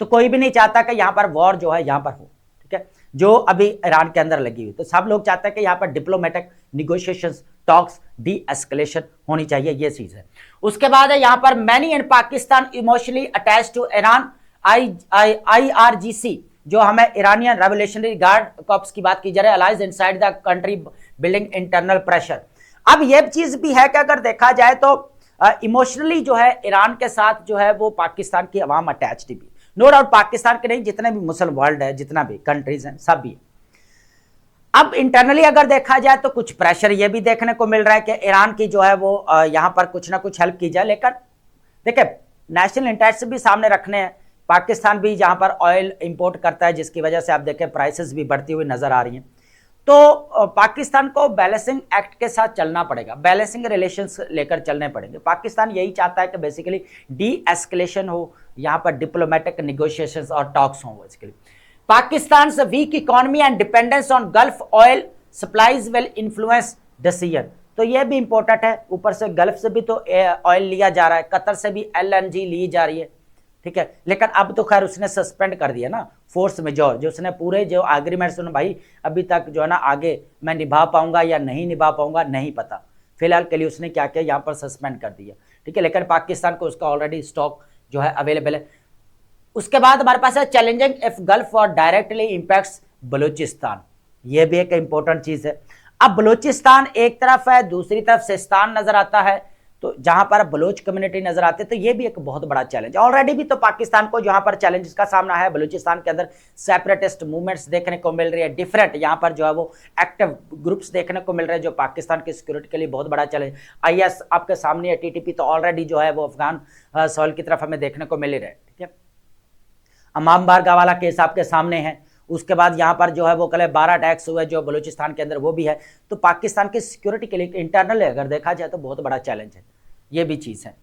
A: तो कोई भी नहीं चाहता कि यहां पर वॉर जो है यहां पर हो। ठीक है, जो अभी ईरान के अंदर लगी हुई, तो सब लोग चाहते हैं कि यहां पर diplomatic negotiations, talks, D escalation होनी चाहिए, ये चीज है। उसके बाद है यहां पर many in Pakistan emotionally attach to Iran IRGC, जो हमें इरानियन रेवोल्यूशनरी गार्ड कॉर्प्स की बात की जा रही है, allies inside the country building internal pressure. अब यह चीज भी है कि अगर देखा जाए तो इमोशनली जो है ईरान के साथ जो है वो पाकिस्तान की अवाम अटैच्ड भी, नो डाउट पाकिस्तान के नहीं, जितने भी मुस्लिम वर्ल्ड है, जितना भी कंट्रीज हैं, सब भी। अब इंटरनली अगर देखा जाए तो कुछ प्रेशर ये भी देखने को मिल रहा है कि ईरान की जो है वो यहां पर कुछ ना कुछ हेल्प की जाए, लेकिन देखिए नेशनल इंटरेस्ट भी सामने रखने हैं। पाकिस्तान भी जहां पर ऑयल इंपोर्ट करता है, जिसकी वजह से आप देखें प्राइसेस भी बढ़ती हुई नजर आ रही हैं, तो पाकिस्तान को बैलेंसिंग एक्ट के साथ चलना पड़ेगा, बैलेंसिंग रिलेशंस लेकर चलने पड़ेंगे। पाकिस्तान यही चाहता है कि बेसिकली डी एस्केलेशन हो, यहां पर डिप्लोमेटिक निगोशिएशंस और टॉक्स हो। Basically Pakistan weak economy and dependence on gulf oil supplies will influence decision, तो यह भी इंपॉर्टेंट है। ऊपर से गल्फ से भी तो ऑयल लिया जा रहा है, कतर से भी LNG ली जा रही है। ठीक है, लेकिन अब तो खैर उसने सस्पेंड कर दिया ना, फोर्स मेजोर, जो उसने पूरे जो एग्रीमेंट सुन भाई अभी तक जो है ना, आगे मैं निभा पाऊंगा या नहीं निभा पाऊंगा नहीं पता, फिलहाल के लिए उसने क्या किया, यहाँ पर सस्पेंड कर दिया। ठीक है, लेकिन पाकिस्तान को उसका ऑलरेडी स्टॉक जो है अवेलेबल है। उसके बाद हमारे पास है चैलेंजिंग इफ गल्फ और डायरेक्टली इंपैक्ट्स बलूचिस्तान, ये भी एक इंपॉर्टेंट चीज है। अब बलूचिस्तान एक तरफ है, दूसरी तरफ सिस्तान नजर आता है, तो जहां पर बलोच कम्युनिटी नजर आते हैं, तो ये भी एक बहुत बड़ा चैलेंज। ऑलरेडी भी तो पाकिस्तान को जहां पर चैलेंजेस का सामना है, बलूचिस्तान के अंदर सेपरेटिस्ट मूवमेंट्स देखने को मिल रही है, डिफरेंट यहां पर जो है वो एक्टिव ग्रुप्स देखने को मिल रहे हैं, जो पाकिस्तान की सिक्योरिटी के लिए बहुत बड़ा चैलेंज। IS आपके सामने है, TTP तो ऑलरेडी जो है वो अफगान सॉइल की तरफ हमें देखने को मिल ही रहे। ठीक है, अमाम बारगा वाला केस आपके सामने है। उसके बाद यहाँ पर जो है वो कल 12 अटैक्स हुए जो बलूचिस्तान के अंदर, वो भी है। तो पाकिस्तान की सिक्योरिटी के लिए इंटरनल अगर देखा जाए तो बहुत बड़ा चैलेंज है, ये भी चीज है।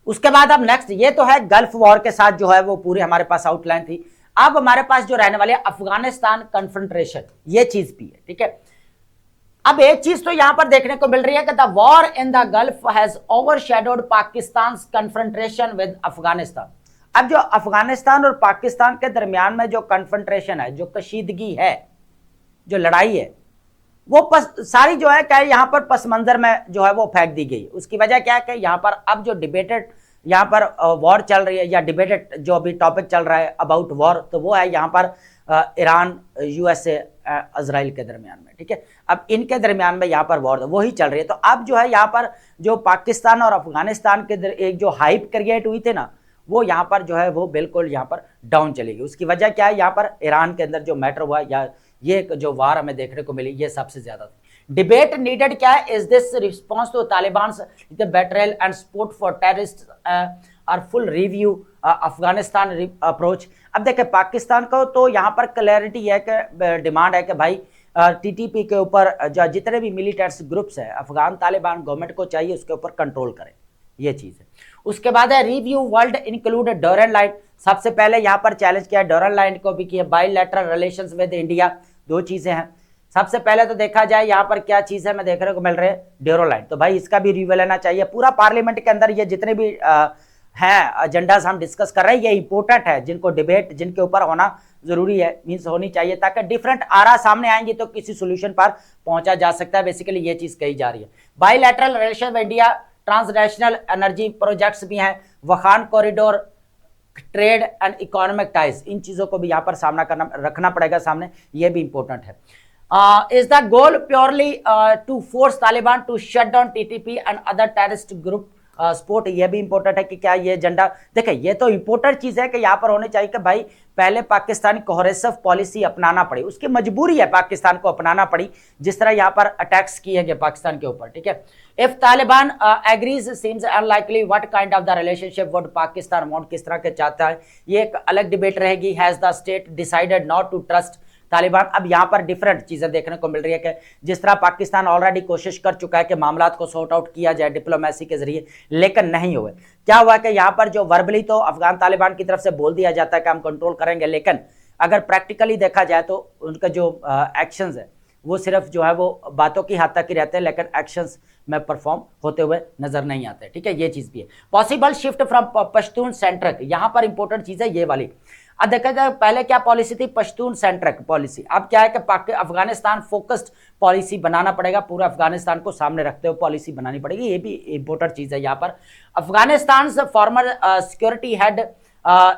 A: उसके बाद अब नेक्स्ट, ये तो है गल्फ वॉर के साथ जो है वो पूरी हमारे पास आउटलाइन थी। अब हमारे पास जो रहने वाले अफगानिस्तान कन्फ्रंट्रेशन, ये चीज भी है। ठीक है, अब एक चीज तो यहां पर देखने को मिल रही है कि the war in the gulf has overshadowed Pakistan confrontation with Afghanistan. अब जो अफगानिस्तान और पाकिस्तान के दरमियान में जो कन्फ्रंट्रेशन है, जो कशीदगी है, जो लड़ाई है, वो सारी जो है क्या यहाँ पर पस मंजर में जो है वो फेंक दी गई। उसकी वजह क्या है कि यहाँ पर अब जो डिबेटेड यहाँ पर वॉर चल रही है, या डिबेटेड जो अभी टॉपिक चल रहा है अबाउट वॉर, तो वो है यहाँ पर ईरान, USA, इजराइल के दरमियान में। ठीक है, अब इनके दरमियान में यहाँ पर वॉर वही चल रही है। तो अब जो है यहाँ पर जो पाकिस्तान और अफगानिस्तान के एक जो हाइप क्रिएट हुई थी ना, वो यहाँ पर जो है वो बिल्कुल यहाँ पर डाउन चली गई। उसकी वजह क्या है, यहाँ पर ईरान के अंदर जो मैटर हुआ, या ये जो वार हमें देखने को मिली, ये सबसे ज्यादा डिबेट नीडेड क्या है, is this response to Taliban betrayal and support for terrorist और फुल रिव्यू अफगानिस्तान अप्रोच। अब देखें पाकिस्तान को तो यहाँ पर क्लैरिटी है कि डिमांड है कि भाई TTP के ऊपर जितने भी मिलिटेंट्स ग्रुप्स है, अफगान तालिबान गवर्नमेंट को चाहिए उसके ऊपर कंट्रोल करें, ये चीज है। उसके बाद है रिव्यू वर्ल्ड इंक्लूड डोरन लाइन, सबसे पहले यहाँ पर चैलेंज किया डोरन लाइन को भी किया, बायलैटरल रिलेशंस विद इंडिया, दो चीजें हैं। सबसे पहले तो देखा जाए यहाँ पर क्या चीज है, मैं देखने को मिल रहे हैं डोरन लाइन, तो भाई इसका भी रिव्यू लेना चाहिए। पूरा पार्लियामेंट के अंदर ये जितने भी हैं एजेंडाज हम डिस्कस कर रहे हैं, ये इंपॉर्टेंट है, जिनको डिबेट जिनके ऊपर होना जरूरी है, मीन्स होनी चाहिए, ताकि डिफरेंट आरा सामने आएंगे तो किसी सोल्यूशन पर पहुंचा जा सकता है। बेसिकली ये चीज कही जा रही है। Bilateral relation with India, transnational energy projects भी हैं, Wakhan corridor, trade and economic ties, इन चीजों को भी यहाँ पर सामना करना रखना पड़ेगा सामने, ये भी इंपॉर्टेंट है। Is the goal purely to force Taliban to shut down TTP and other terrorist group support, ये भी इंपॉर्टेंट है कि क्या ये एजेंडा, देखिए ये तो इंपॉर्टेंट चीज है कि यहाँ पर होनी चाहिए कि भाई पहले पाकिस्तान कोहेसिव पॉलिसी अपनाना पड़ी, उसकी मजबूरी है पाकिस्तान को अपनाना पड़ी, जिस तरह यहाँ पर अटैक्स किए गए पाकिस्तान के ऊपर, ठीक है। If Taliban agrees seems unlikely, what kind of the relationship would Pakistan want, किस तरह के चाहता है, ये एक अलग डिबेट रहेगी। Has the state decided not to trust Taliban, अब यहाँ पर डिफरेंट चीजें देखने को मिल रही है कि जिस तरह पाकिस्तान ऑलरेडी कोशिश कर चुका है कि मामला को सॉर्ट आउट किया जाए डिप्लोमेसी के जरिए, लेकिन नहीं हुए। क्या हुआ कि यहाँ पर जो वर्बली तो अफगान तालिबान की तरफ से बोल दिया जाता है कि हम कंट्रोल करेंगे, लेकिन अगर प्रैक्टिकली देखा जाए तो उनका जो एक्शंस है वो सिर्फ जो है वो बातों की हद तक ही रहते हैं, लेकिन एक्शंस में परफॉर्म होते हुए नजर नहीं आते, ठीक है। ये चीज भी है। Possible shift from Pashtun centric, यहाँ पर इंपॉर्टेंट चीज है ये वाली। अब देखा जाए पहले क्या पॉलिसी थी, पश्तून सेंट्रिक पॉलिसी, अब क्या है कि अफगानिस्तान फोकस्ड पॉलिसी बनाना पड़ेगा, पूरा अफगानिस्तान को सामने रखते हुए पॉलिसी बनानी पड़ेगी, ये भी इंपॉर्टेंट चीज है। यहाँ पर अफगानिस्तान फॉर्मर सिक्योरिटी हेड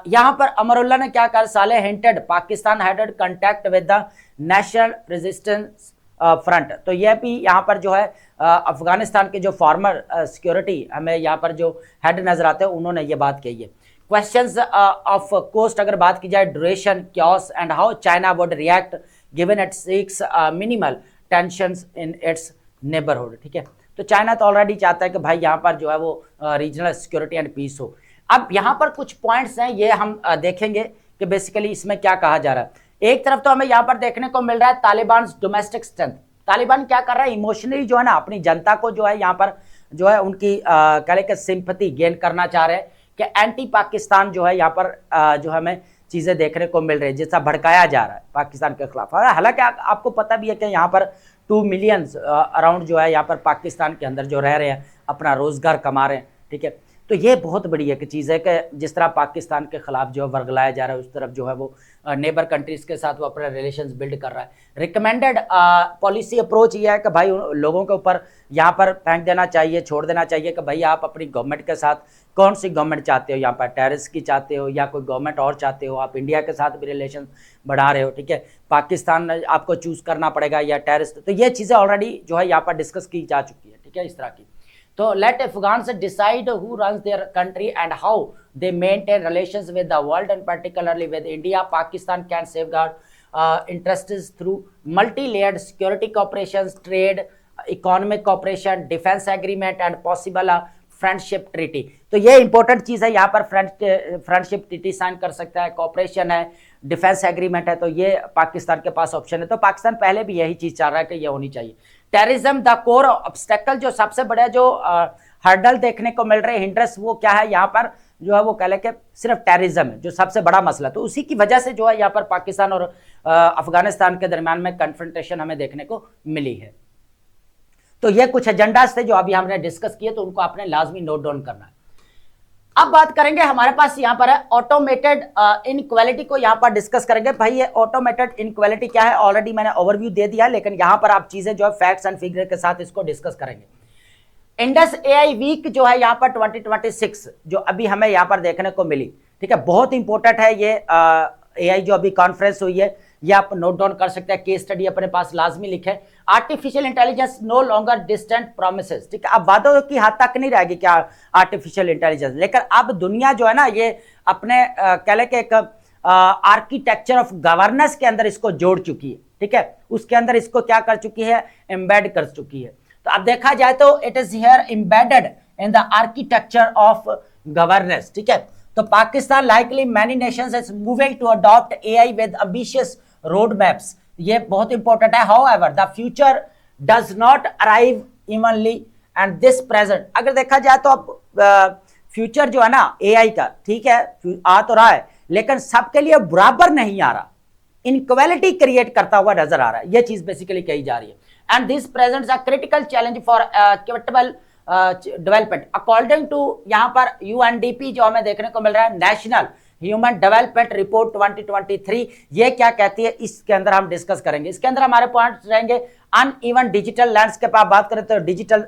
A: यहाँ पर अमरुल्ला ने क्या कहा, साले hinted Pakistan had contact with the national resistance front, तो यह भी यहाँ पर जो है अफगानिस्तान के जो फॉर्मर सिक्योरिटी हमें यहाँ पर जो हेड नजर आते हैं उन्होंने ये बात कही है। क्वेश्चंस ऑफ कोस्ट अगर बात की जाए, duration, chaos and how China would react given it seeks minimal tensions in its neighbourhood, ठीक है। तो चाइना तो ऑलरेडी चाहता है कि भाई यहाँ पर जो है वो रीजनल सिक्योरिटी एंड पीस हो। अब यहाँ पर कुछ पॉइंट्स हैं, ये हम देखेंगे कि बेसिकली इसमें क्या कहा जा रहा है। एक तरफ तो हमें यहाँ पर देखने को मिल रहा है तालिबान डोमेस्टिक स्ट्रेंथ, तालिबान क्या कर रहा है, इमोशनली जो है ना अपनी जनता को जो है यहाँ पर जो है उनकी कह लें कि सिंपैथी गेन करना चाह रहे हैं कि एंटी पाकिस्तान जो है यहाँ पर जो हमें चीजें देखने को मिल रही है, जैसा भड़काया जा रहा है पाकिस्तान के खिलाफ। हालांकि आपको पता भी है कि यहाँ पर 2 मिलियन अराउंड जो है यहाँ पर पाकिस्तान के अंदर जो रह रहे हैं, अपना रोजगार कमा रहे हैं, ठीक है। तो ये बहुत बड़ी एक चीज़ है कि जिस तरह पाकिस्तान के खिलाफ जो है वर्गलाया जा रहा है, उस तरफ जो है वो नेबर कंट्रीज़ के साथ वो अपने रिलेशंस बिल्ड कर रहा है। रिकमेंडेड पॉलिसी अप्रोच ये है कि भाई लोगों के ऊपर यहाँ पर फेंक देना चाहिए, छोड़ देना चाहिए कि भाई आप अपनी गवर्नमेंट के साथ कौन सी गवर्नमेंट चाहते हो, यहाँ पर टेररिस्ट की चाहते हो या कोई गवर्नमेंट और चाहते हो, आप इंडिया के साथ भी रिलेशन बढ़ा रहे हो, ठीक है। पाकिस्तान आपको चूज़ करना पड़ेगा या टेररिस्ट, तो ये चीज़ें ऑलरेडी जो है यहाँ पर डिस्कस की जा चुकी है, ठीक है, इस तरह की। तो let Afghans decide who runs their country and how they maintain relations with the world and particularly with India. Pakistan can safeguard interests through multi-layered security cooperation, trade, economic cooperation, defense agreement and possible friendship treaty. तो ये important चीज है, यहाँ पर friendship treaty sign कर सकता है, corporation है, डिफेंस एग्रीमेंट है, तो ये पाकिस्तान के पास ऑप्शन है। तो पाकिस्तान पहले भी यही चीज चाह रहा है कि ये होनी चाहिए। टेररिज्म द कोर ऑब्स्टेकल, जो सबसे बड़ा जो हर्डल देखने को मिल रहे हिंड्रेंस, वो क्या है यहाँ पर जो है वो कह लें कि सिर्फ टेररिज्म है जो सबसे बड़ा मसला। तो उसी की वजह से जो है यहाँ पर पाकिस्तान और अफगानिस्तान के दरमियान में कन्फ्रंटेशन हमें देखने को मिली है। तो ये कुछ एजेंडास थे जो अभी हमने डिस्कस किए, तो उनको आपने लाजमी नोट डाउन करना है। अब बात करेंगे, हमारे पास यहाँ पर है ऑटोमेटेड इनक्वालिटी को यहाँ पर डिस्कस करेंगे। भाई ये ऑटोमेटेड इनक्वालिटी क्या है, ऑलरेडी मैंने ओवरव्यू दे दिया, लेकिन यहाँ पर आप चीजें जो है फैक्ट्स एंड फिगर के साथ इसको डिस्कस करेंगे। इंडस एआई वीक जो है यहाँ पर 2026 जो अभी हमें यहाँ पर देखने को मिली, ठीक है, बहुत इंपॉर्टेंट है ये एआई जो अभी कॉन्फ्रेंस हुई है, ये आप नोट डाउन कर सकते हैं, केस स्टडी अपने पास लाजमी लिखे। Artificial intelligence no longer distant promises, ठीक है, अब वादों की हद तक नहीं रहेगी क्या आर्टिफिशियल इंटेलिजेंस, लेकिन अब दुनिया जो है ना ये अपने कह लें कि एक आर्किटेक्चर ऑफ गवर्नेंस के अंदर इसको जोड़ चुकी है, ठीक है, उसके अंदर इसको क्या कर चुकी है, एम्बेड कर चुकी है। तो अब देखा जाए तो it is here embedded in the architecture of governance, ठीक है। तो Pakistan likely many nations is moving to adopt AI with ambitious road maps, ये बहुत इंपॉर्टेंट है। However the future does not arrive evenly and this present, अगर देखा जाए तो अब फ्यूचर जो है ना एआई का, ठीक है, आ तो रहा है लेकिन सबके लिए बराबर नहीं आ रहा, इनक्वालिटी क्रिएट करता हुआ नजर आ रहा है, ये चीज बेसिकली कही जा रही है। And this presents a critical challenge for equitable development according to यहाँ पर यूएनडीपी जो हमें देखने को मिल रहा है, नेशनल ह्यूमन डेवलपमेंट रिपोर्ट 2023, ये क्या कहती है इसके अंदर हम डिस्कस करेंगे। इसके अंदर हमारे पॉइंट्स रहेंगे अनइवन डिजिटल लैंडस्केप, आप बात करें तो डिजिटल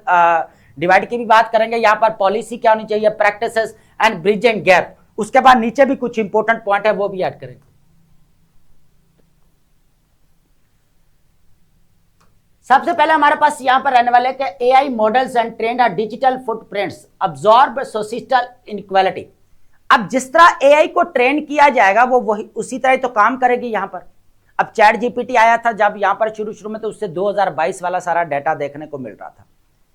A: डिवाइड की भी बात करेंगे, यहाँ पर पॉलिसी क्या होनी चाहिए, प्रैक्टिसेस एंड ब्रिजिंग गैप, उसके बाद नीचे भी कुछ इंपॉर्टेंट पॉइंट है वो भी ऐड करेंगे। सबसे पहले हमारे पास यहां पर रहने वाले कि AI models and trained are digital footprints absorb social inequality. अब जिस तरह एआई को ट्रेन किया जाएगा वो वही उसी तरह तो काम करेगी यहां पर। अब चैट जीपीटी आया था जब यहां पर शुरू में, तो उससे 2022 वाला सारा डाटा देखने को मिल रहा था।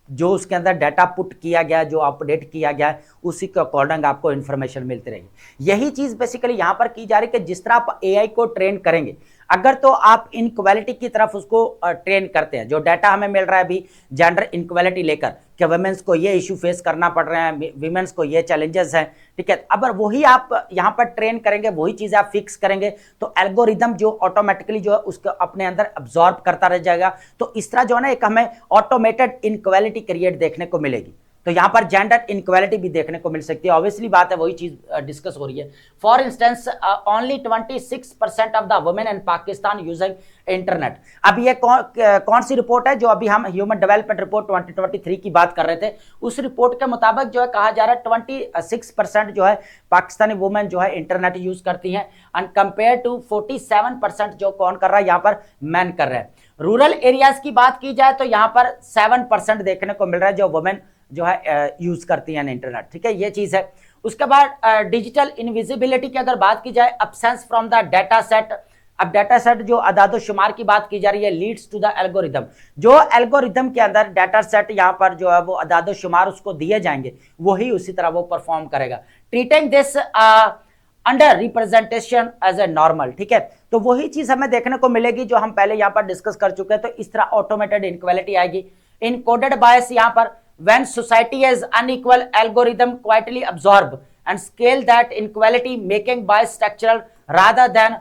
A: जो उसके अंदर डाटा पुट किया गया, जो अपडेट किया गया, उसी के अकॉर्डिंग आपको इन्फॉर्मेशन मिलती रहेगी। यही चीज बेसिकली यहां पर की जा रही है कि जिस तरह आप एआई को ट्रेन करेंगे, अगर तो आप इनक्वालिटी की तरफ उसको ट्रेन करते हैं, जो डाटा हमें मिल रहा है अभी जेंडर इनक्वालिटी लेकर कि वुमेन्स को ये इशू फेस करना पड़ रहे हैं, विमेन्स को ये चैलेंजेस हैं, ठीक है। अगर वही आप यहाँ पर ट्रेन करेंगे, वही चीज़ आप फिक्स करेंगे, तो एल्गोरिदम जो ऑटोमेटिकली जो है उसको अपने अंदर अब्जॉर्ब करता रह जाएगा। तो इस तरह जो है ना एक हमें ऑटोमेटेड इनक्वालिटी क्रिएट देखने को मिलेगी। तो यहां पर जेंडर इनक्वालिटी भी देखने को मिल सकती है। ऑब्वियसली बात है, वही चीज डिस्कस हो रही है। For instance only 26% of the women in Pakistan using internet. अब ये कौन सी रिपोर्ट है? जो अभी हम ह्यूमन डेवलपमेंट रिपोर्ट 2023 की बात कर रहे थे, उस रिपोर्ट के मुताबिक जो है कहा जा रहा है 26% जो है पाकिस्तानी वुमेन जो है इंटरनेट यूज करती हैं, एंड कंपेयर टू 47% जो कौन कर रहा है, यहाँ पर मैन कर रहे हैं। रूरल एरियाज की बात की जाए तो यहाँ पर 7% देखने को मिल रहा है जो वुमेन जो है यूज करती हैं इंटरनेट, ठीक है, ये चीज है। उसके बाद डिजिटल इनविजिबिलिटी की अगर बात की जाए, absence from the data set. अब डाटा सेट जो अदाद शुमार की बात की जा रही है, लीड्स टू द एल्गोरिदम। जो एल्गोरिदम के अंदर डाटा सेट यहाँ पर जो है वो अदाद शुमार उसको दिए जाएंगे, वही उसी तरह वो परफॉर्म करेगा। Treating this under representation as a normal, ठीक है। तो वही चीज हमें देखने को मिलेगी जो हम पहले यहाँ पर डिस्कस कर चुके हैं। तो इस तरह ऑटोमेटेड इनक्वालिटी आएगी। इनकोडेड बायस यहाँ पर when society has unequal algorithm quietly absorb and scale that inequality making bias structural rather than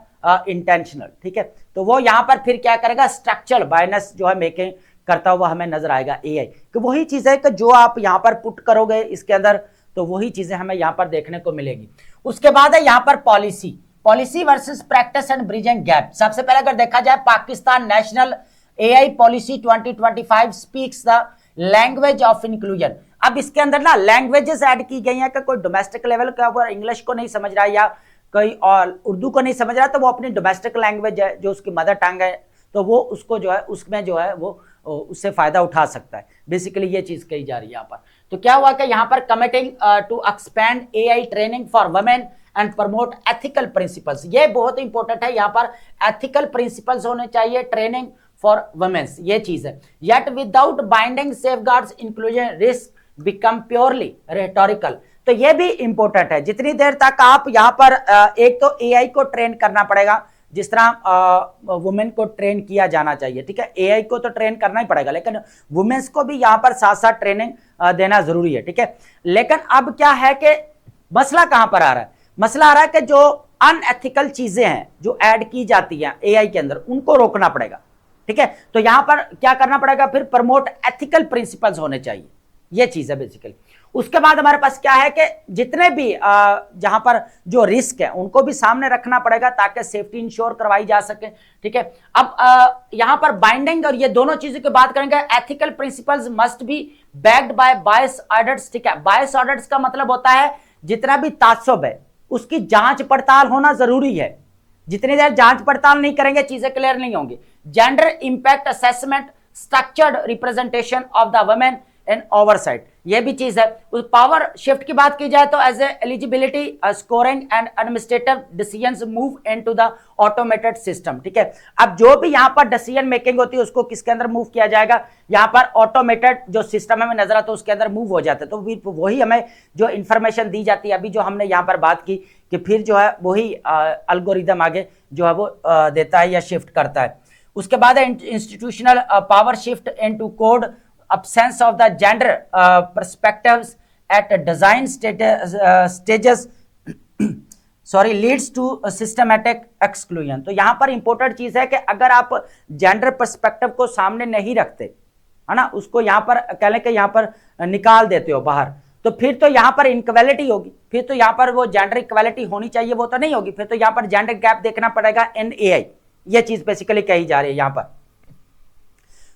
A: intentional, ठीक है। तो वो यहाँ पर फिर क्या करेगा, स्ट्रक्चरल बायस जो है मेकिंग करता हुआ हमें नजर आएगा एआई। कि वही चीज है कि जो आप यहाँ पर पुट करोगे इसके अंदर, तो वही चीजें हमें यहाँ पर देखने को मिलेगी। उसके बाद है यहाँ पर policy versus practice and bridging gap. सबसे पहले अगर देखा जाए, Pakistan national AI policy 2025 speaks the language of inclusion. अब इसके अंदर ना लैंग्वेजेस ऐड की गई हैं कि कोई डोमेस्टिक लेवल का अगर इंग्लिश को नहीं समझ रहा है या कोई और उर्दू को नहीं समझ रहा है, तो वो अपनी डोमेस्टिक लैंग्वेज है जो उसकी मदर टंग है, तो वो उसको जो है उसमें जो है वो उससे फायदा उठा सकता है। बेसिकली ये चीज कही जा रही है यहाँ पर। तो क्या हुआ कि यहाँ पर committing to expand AI training for women and promote ethical principles. ये बहुत इंपॉर्टेंट है, यहाँ पर एथिकल प्रिंसिपल्स होने चाहिए, ट्रेनिंग फॉर वुमेन्स, ये चीज है। Yet without binding safeguards inclusion risk become purely rhetorical. तो ये भी इंपॉर्टेंट है। जितनी देर तक आप यहाँ पर एक तो एआई को ट्रेन करना पड़ेगा, जिस तरह वुमेन को ट्रेन किया जाना चाहिए, ठीक है। एआई को तो ट्रेन करना ही पड़ेगा, लेकिन वुमेन्स को भी यहाँ पर साथ साथ ट्रेनिंग देना जरूरी है, ठीक है। लेकिन अब क्या है कि मसला कहां पर आ रहा है? मसला आ रहा है कि जो अनएथिकल चीजें हैं जो ऐड की जाती हैं एआई के अंदर, उनको रोकना पड़ेगा, ठीक है। तो यहां पर क्या करना पड़ेगा, फिर प्रमोट एथिकल प्रिंसिपल्स होने चाहिए, ये चीज है बेसिकली। उसके बाद हमारे पास क्या है कि जितने भी जहां पर जो रिस्क है उनको भी सामने रखना पड़ेगा ताकि सेफ्टी इंश्योर करवाई जा सके, ठीक है। अब यहां पर बाइंडिंग और ये दोनों चीजों की बात करेंगे। Ethical principles must be backed by bias audits, ठीक है। बायस ऑडिट्स का मतलब होता है जितना भी ताज्जुब है उसकी जांच पड़ताल होना जरूरी है। जितनी देर जांच पड़ताल नहीं करेंगे चीजें क्लियर नहीं होंगी। Gender impact assessment, structured representation of the women in oversight, ये भी चीज है। उस पावर शिफ्ट की बात की जाए तो as eligibility scoring and administrative decisions move into the automated system, ठीक है। अब जो भी यहाँ पर डिसीजन मेकिंग होती है उसको किसके अंदर मूव किया जाएगा, यहाँ पर ऑटोमेटेड जो सिस्टम हमें नजर आता है उसके अंदर मूव हो जाता है। तो वही हमें जो इंफॉर्मेशन दी जाती है, अभी जो हमने यहाँ पर बात की कि फिर जो है वही एल्गोरिदम आगे जो है वो देता है या शिफ्ट करता है। उसके बाद है institutional power shift into code, absence of the gender perspectives at design stages sorry leads to a systematic exclusion। तो यहाँ पर इंपॉर्टेंट चीज है कि अगर आप जेंडर पर्सपेक्टिव को सामने नहीं रखते है ना, उसको यहाँ पर कह लें कि यहाँ पर निकाल देते हो बाहर, तो फिर तो यहाँ पर इनक्वालिटी होगी, फिर तो यहाँ पर वो जेंडर इक्वालिटी होनी चाहिए वो तो नहीं होगी, फिर तो यहाँ पर जेंडर गैप देखना पड़ेगा इन एआई। ये चीज बेसिकली कही जा रही है यहाँ पर।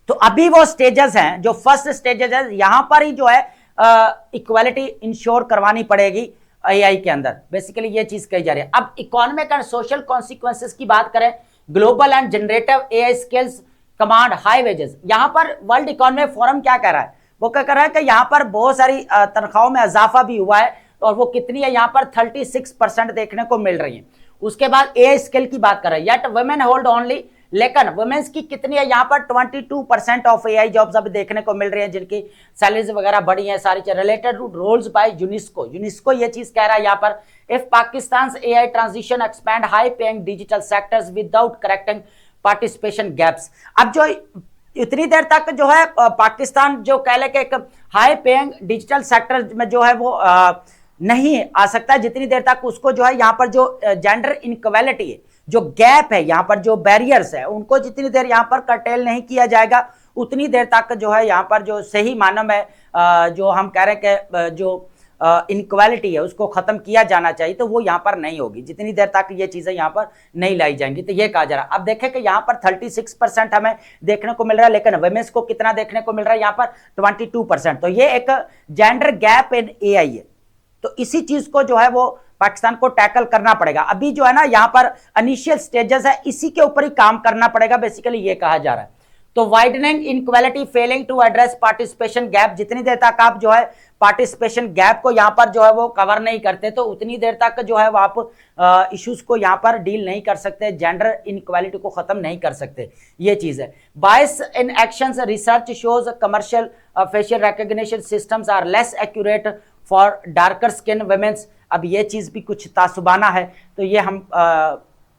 A: तो अभी वो स्टेजेस हैं, जो फर्स्ट स्टेजेस है, यहां पर ही जो है इक्वालिटी इंश्योर करवानी पड़ेगी एआई के अंदर। बेसिकली ये चीज कही जा रही है। अब इकोनॉमिक एंड सोशल कॉन्सिक्वेंसेस की बात करें, global and generative AI skills command high wages. यहाँ पर वर्ल्ड इकोनॉमिक फोरम क्या कह रहा है, वो क्या कह रहा है कि यहाँ पर बहुत सारी तनख्वाहों में इजाफा भी हुआ है, और वो कितनी है, यहाँ पर 36% देखने को मिल रही है। उसके बाद ए स्किल की बात कर रहे हैं, येट वुमेन होल्ड ओनली, लेकिन वुमेन्स की कितनी है, यहाँ पर 22% ऑफ एआई जॉब्स अभी देखने को मिल रही हैं, जिनकी सैलरीज वगैरह बढ़ी हैं सारी चीज। Related to roles by UNESCO, UNESCO ये चीज कह रहा है यहाँ पर, if Pakistan AI transition expand high paying digital sectors without correcting participation gaps. अब जो इतनी देर तक जो है पाकिस्तान जो कह ले कि एक हाई पेइंग डिजिटल सेक्टर में जो है वो नहीं आ सकता, जितनी देर तक उसको जो है यहाँ पर जो जेंडर इनक्वालिटी है, जो गैप है, यहाँ पर जो बैरियर्स है, उनको जितनी देर यहाँ पर कर्टेल नहीं किया जाएगा, उतनी देर तक जो है यहाँ पर जो सही मानव में जो हम कह रहे हैं कि जो इनक्वालिटी है उसको खत्म किया जाना चाहिए, तो वो यहाँ पर नहीं होगी जितनी देर तक ये चीजें यहाँ पर नहीं लाई जाएंगी। तो ये कहा जा रहा है। अब देखें कि यहाँ पर 36% हमें देखने को मिल रहा है, लेकिन वुमेन्स को कितना देखने को मिल रहा है, यहाँ पर 22%। तो ये एक जेंडर गैप इन एआई है, तो इसी चीज को जो है वो पाकिस्तान को टैकल करना पड़ेगा। अभी जो है ना यहाँ पर इनिशियल स्टेजेस है, इसी के ऊपर ही काम करना पड़ेगा, बेसिकली ये कहा जा रहा है। तो widening inequality, failing to address participation gap, जितनी देर तक आप जो है पार्टिसिपेशन गैप को यहाँ पर जो है वो कवर नहीं करते, तो उतनी देर तक जो है वो आप इश्यूज को यहाँ पर डील नहीं कर सकते, जेंडर इनक्वालिटी को खत्म नहीं कर सकते, ये चीज है। Bias in actions, research shows commercial facial recognition systems are less accurate for darker skin womens. अब ये चीज भी कुछ तासुबाना है, तो ये हम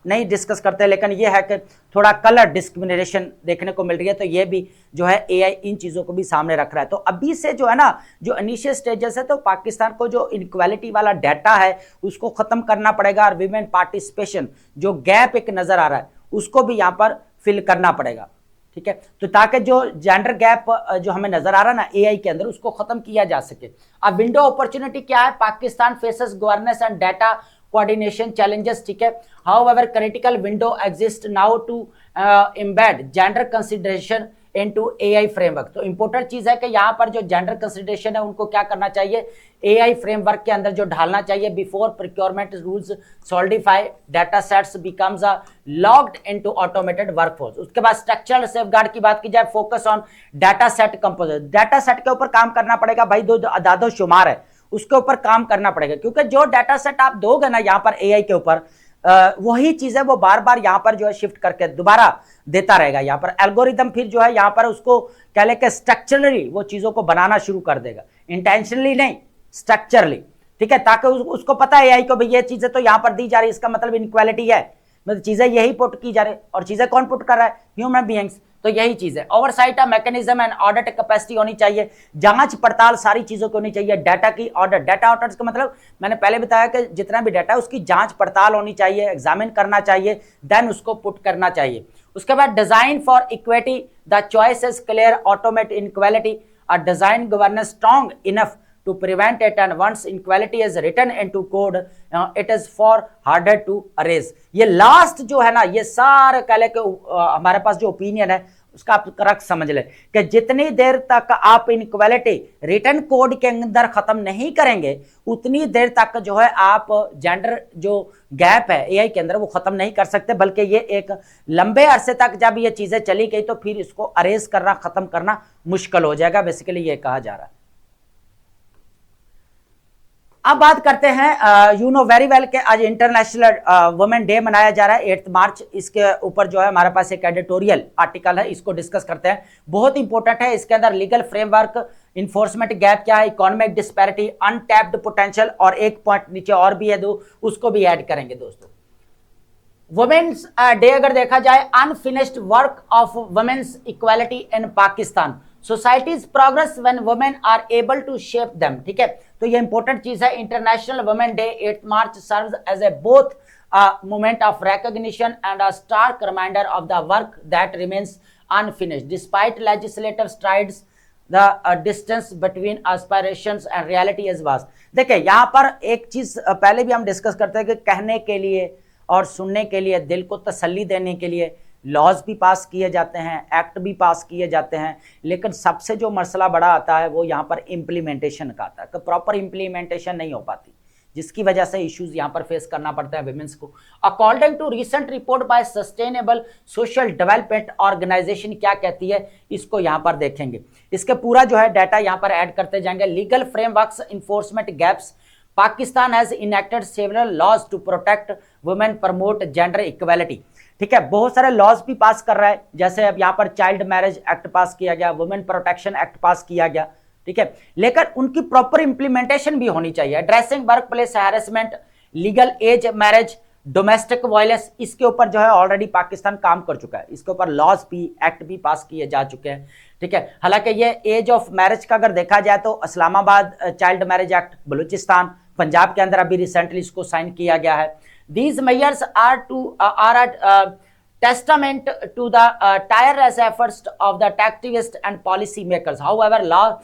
A: नहीं डिस्कस करते, लेकिन ये है कि थोड़ा कलर डिस्क्रिमिनेशन देखने को मिल रही है, तो ये भी जो है एआई इन चीज़ों को भी सामने रख रहा है। तो अभी से जो है ना जो इनिशियल स्टेजेस है, तो पाकिस्तान को जो इनक्वालिटी वाला डाटा है उसको ख़त्म करना पड़ेगा, और वीमेन पार्टिसिपेशन जो गैप एक नज़र आ रहा है उसको भी यहाँ पर फिल करना पड़ेगा, ठीक है। तो ताकि जो जेंडर गैप जो हमें नज़र आ रहा है ना एआई के अंदर, उसको ख़त्म किया जा सके। अब विंडो अपॉर्चुनिटी क्या है, Pakistan faces governance and data coordination challenges, ठीक है। However critical window exist now to embed gender consideration into AI framework. तो इंपॉर्टेंट चीज है कि यहाँ पर जो जेंडर कंसिडरेशन है उनको क्या करना चाहिए, एआई फ्रेमवर्क के अंदर जो ढालना चाहिए। Before procurement rules solidify data sets becomes a logged into automated workforce. उसके बाद स्ट्रक्चरल सेफगार्ड की बात की जाए, focus on data set composition, data set के ऊपर काम करना पड़ेगा भाई, जो अदादो शुमार है उसके ऊपर काम करना पड़ेगा, क्योंकि जो डाटा सेट आप दोगे ना यहाँ पर एआई के ऊपर, वही चीज है वो बार बार यहाँ पर जो है शिफ्ट करके दोबारा देता रहेगा। यहाँ पर एल्गोरिदम फिर जो है यहाँ पर उसको कह ले कि स्ट्रक्चरली वो चीजों को बनाना शुरू कर देगा, इंटेंशनली नहीं, स्ट्रक्चरली, ठीक है, ताकि उसको पता है एआई को भाई ये चीजें तो यहाँ पर दी जा रही है, इसका मतलब इनक्वालिटी है, मतलब चीजें यही पुट की जा रही, और चीजें कौन पुट कर रहा है, ह्यूमन बीइंग्स। तो यही चीज है। Oversight mechanism and audit capacity होनी चाहिए, जांच पड़ताल सारी चीजों की होनी चाहिए। डाटा की ऑडिट, डाटा ऑडिट का मतलब मैंने पहले बताया कि जितना भी डाटा है उसकी जांच पड़ताल होनी चाहिए, एग्जामिन करना चाहिए, देन उसको पुट करना चाहिए। उसके बाद design for equity, the choice is clear, automate inequality, a design governance strong enough to prevent it, and once inequality is written into code it is for harder to erase। ये last जो है ना, ये सारे कह के हमारे पास जो ओपिनियन है उसका आप करेक्ट समझ ले कि जितनी देर तक आप इनक्वालिटी रिटर्न कोड के अंदर खत्म नहीं करेंगे, उतनी देर तक जो है आप जेंडर जो गैप है एआई के अंदर वो खत्म नहीं कर सकते, बल्कि ये एक लंबे अरसे तक जब ये चीजें चली गई तो फिर इसको अरेज करना, खत्म करना मुश्किल हो जाएगा, बेसिकली ये कहा जा रहा है। अब बात करते हैं, यू नो वेरी वेल के आज इंटरनेशनल वुमेन डे मनाया जा रहा है 8 मार्च। इसके ऊपर जो है हमारे पास एक एडिटोरियल आर्टिकल है, इसको डिस्कस करते हैं, बहुत इंपॉर्टेंट है। इसके अंदर लीगल फ्रेमवर्क, इन्फोर्समेंट गैप क्या है, इकोनॉमिक डिस्पैरिटी, अनटैप्ड पोटेंशियल, और एक पॉइंट नीचे और भी है दो, उसको भी ऐड करेंगे दोस्तों। वुमेन्स डे अगर देखा जाए, unfinished work of women's equality in Pakistan, societies progress when women are able to shape them, ठीक है। तो ये इंपॉर्टेंट चीज है। International women day 8 March serves as a both moment of recognition and a stark reminder of the work that remains unfinished despite legislative strides, the distance between aspirations and reality is vast. देखिए यहाँ पर एक चीज पहले भी हम discuss करते हैं कि कहने के लिए और सुनने के लिए, दिल को तसल्ली देने के लिए लॉज भी पास किए जाते हैं, एक्ट भी पास किए जाते हैं, लेकिन सबसे जो मसला बड़ा आता है वो यहाँ पर इम्प्लीमेंटेशन का आता है कि प्रॉपर इम्प्लीमेंटेशन नहीं हो पाती। जिसकी वजह से इश्यूज यहाँ पर फेस करना पड़ता है विमेंस को। According to recent report by sustainable social development organisation क्या कहती है, इसको यहाँ पर देखेंगे। इसके पूरा जो है डाटा यहाँ पर ऐड करते जाएंगे। Legal frameworks enforcement gaps, Pakistan has enacted several laws to protect women, promote gender equality. ठीक है, बहुत सारे लॉज भी पास कर रहा है, जैसे अब यहाँ पर चाइल्ड मैरिज एक्ट पास किया गया, वुमेन प्रोटेक्शन एक्ट पास किया गया। ठीक है, लेकिन उनकी प्रॉपर इंप्लीमेंटेशन भी होनी चाहिए। Addressing work place harassment, legal age marriage, domestic violence, इसके ऊपर जो है ऑलरेडी पाकिस्तान काम कर चुका है, इसके ऊपर लॉज भी, एक्ट भी पास किए जा चुके हैं। ठीक है, हालांकि ये एज ऑफ मैरिज का अगर देखा जाए तो Islamabad child marriage act, Balochistan, Punjab के अंदर अभी रिसेंटली इसको साइन किया गया है। These measures are a testament to the tireless efforts of the activists and policy makers. However, law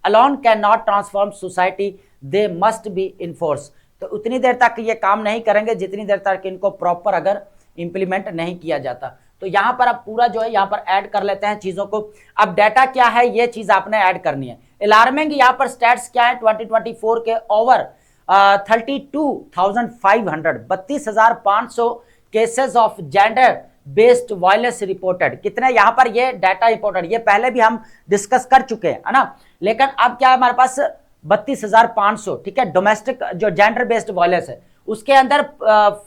A: alone cannot transform society; they must be enforced. तो उतनी देर तक ये काम नहीं करेंगे जितनी देर तक इनको प्रॉपर अगर इम्प्लीमेंट नहीं किया जाता। तो यहाँ पर अब पूरा जो है यहाँ पर ऐड कर लेते हैं चीजों को। अब डाटा क्या है, ये चीज आपने ऐड करनी है। अलार्मिंग यहाँ पर स्टैट्स क्या है, 2024 के over 32,500 cases of gender based violence reported. कितने यहाँ पर ये डाटा इंपॉर्टेंट, ये पहले भी हम डिस्कस कर चुके हैं, है ना, लेकिन अब क्या हमारे पास 32,500। ठीक है, डोमेस्टिक जो जेंडर बेस्ड वायलेंस है उसके अंदर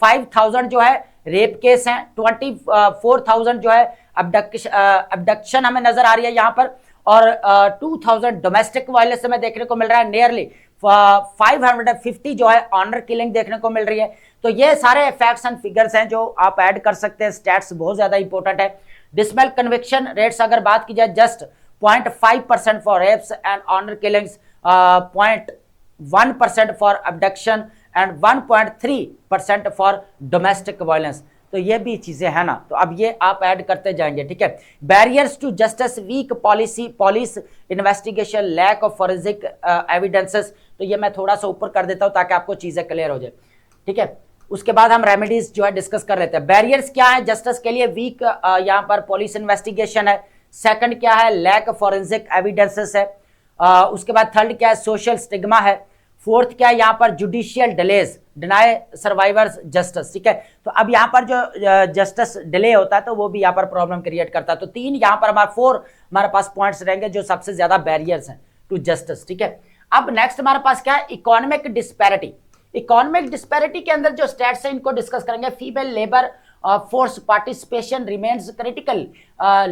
A: 5,000 जो है रेप केस हैं, 24,000 जो है अबडक्शन हमें नजर आ रही है यहाँ पर, और 2,000 डोमेस्टिक वायलेंस हमें देखने को मिल रहा है। नियरली 550 जो है ऑनर किलिंग देखने को मिल रही है। तो ये सारे फैक्ट्स एंड फिगर्स हैं जो आप ऐड कर सकते हैं। स्टैट्स बहुत ज्यादा इंपॉर्टेंट है। डिसमेल कन्विक्शन रेट्स अगर बात की जाए, just 0.5% for rapes and honour killings, 0.1% for abduction and 1.3% for domestic violence. तो ये भी चीजें हैं ना, तो अब ये आप ऐड करते जाएंगे। ठीक है, barriers to justice, weak policy, police investigation, lack of forensic evidences. तो ये मैं थोड़ा सा ऊपर कर देता हूं ताकि आपको चीजें क्लियर हो जाए। ठीक है, उसके बाद हम रेमेडीज जो है डिस्कस कर लेते हैं। बैरियर्स क्या है जस्टिस के लिए, वीक यहाँ पर पुलिस इन्वेस्टिगेशन है। सेकंड क्या है, लैक ऑफ फॉरेंसिक एविडेंसेस है। उसके बाद थर्ड क्या है, सोशल स्टिग्मा है। फोर्थ क्या है यहाँ पर, judicial delays, deny survivors justice. ठीक है, तो अब यहाँ पर जो जस्टिस डिले होता है तो वो भी यहाँ पर प्रॉब्लम क्रिएट करता है। तो तीन यहाँ पर हमारे पास पॉइंट्स रहेंगे जो सबसे ज्यादा बैरियर्स हैं टू जस्टिस। ठीक है, अब नेक्स्ट हमारे पास क्या है, इकोनॉमिक डिस्पैरिटी। इकोनॉमिक डिस्पैरिटी के अंदर जो स्टैट्स हैं इनको डिस्कस करेंगे। Female labour force participation remains critical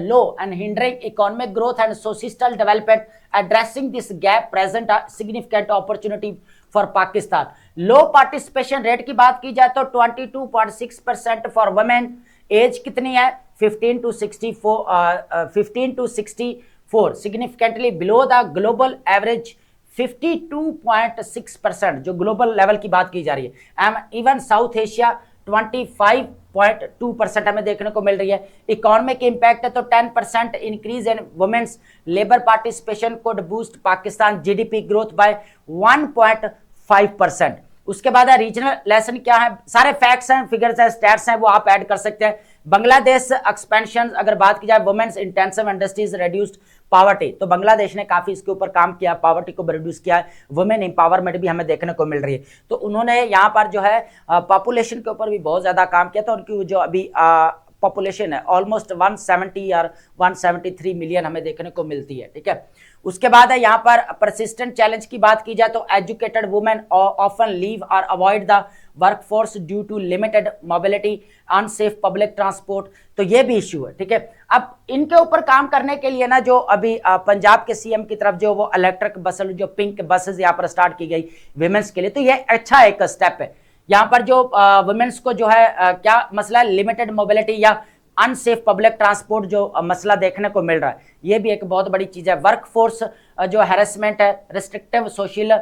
A: low and hindering economic growth and societal development. Addressing this gap present a significant opportunity for Pakistan. Low participation rate की बात की जाए तो 22.6% for women. एज कितनी है, 15 to 64, significantly below the global average 52.6% जो global level की बात की जा रही है। इवन साउथ एशिया 25.2% हमें देखने को मिल रही है। इकोनॉमिक इंपैक्ट है तो 10% increase in women's labour participation could boost Pakistan GDP growth by 1.5%। उसके बाद है रीजनल लेसन क्या है, सारे फैक्ट्स हैं, फिगर्स हैं, स्टैट्स हैं, वो आप ऐड कर सकते हैं। बांग्लादेश एक्सपेंशन अगर बात की जाए, women's intensive industries reduced poverty, तो बांग्लादेश ने काफी इसके ऊपर काम किया, पावर्टी को रिड्यूस किया है। वुमेन एम्पावरमेंट भी हमें देखने को मिल रही है। तो उन्होंने यहाँ पर जो है पॉपुलेशन के ऊपर भी बहुत ज्यादा काम किया था। उनकी जो अभी पॉपुलेशन है ऑलमोस्ट 170 और 173 मिलियन हमें देखने को मिलती है। ठीक है, उसके बाद है यहाँ पर परसिस्टेंट चैलेंज की बात की जाए तो एजुकेटेड वुमेन ऑफन लीव और avoid the workforce due to limited mobility, unsafe public transport. तो ये भी इश्यू है। ठीक है, अब इनके ऊपर काम करने के लिए ना जो अभी पंजाब के सीएम की तरफ जो वो इलेक्ट्रिक बस, जो पिंक बसेस यहाँ पर स्टार्ट की गई विमेंस के लिए, तो ये अच्छा एक स्टेप है। यहाँ पर जो वुमेन्स को जो है क्या मसला है, लिमिटेड मोबिलिटी या अनसेफ पब्लिक ट्रांसपोर्ट जो मसला देखने को मिल रहा है, ये भी एक बहुत बड़ी चीज है। वर्कफोर्स जो हैरेसमेंट है, रिस्ट्रिक्टिव सोशल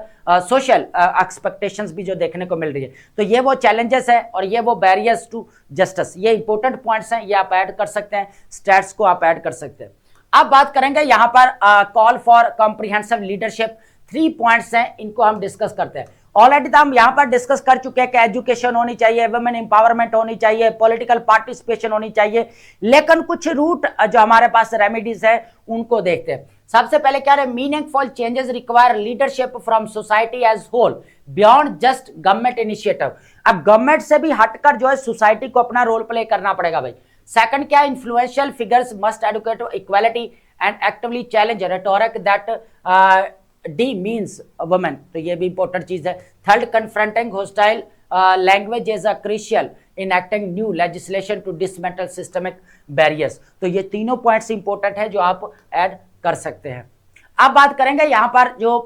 A: एक्सपेक्टेशंस भी जो देखने को मिल रही है। तो ये वो चैलेंजेस है और ये वो बैरियर्स टू जस्टिस, ये इंपॉर्टेंट पॉइंट्स हैं, ये आप ऐड कर सकते हैं, स्टैट्स को आप ऐड कर सकते हैं। अब बात करेंगे यहाँ पर call for comprehensive leadership, 3 points हैं, इनको हम डिस्कस करते हैं। ऑलरेडी तो हम यहाँ पर डिस्कस कर चुके हैं कि एजुकेशन होनी चाहिए, वुमेन एम्पावरमेंट होनी चाहिए, पॉलिटिकल पार्टिसिपेशन होनी चाहिए, लेकिन कुछ रूट जो हमारे पास रेमेडीज है उनको देखते हैं। सबसे पहले क्या है, meaningful changes require leadership from society as whole beyond just government initiative. अब गवर्नमेंट से भी हटकर जो है सोसाइटी को अपना रोल प्ले करना पड़ेगा भाई। सेकंड क्या, influential figures must advocate equality and actively challenge rhetoric that demeans women, तो ये भी इंपॉर्टेंट चीज है। Third, confronting hostile language is a crucial enacting new legislation to dismantle systemic barriers. तो ये तीनों पॉइंट्स इंपॉर्टेंट है जो आप ऐड कर सकते हैं। अब बात करेंगे यहां पर जो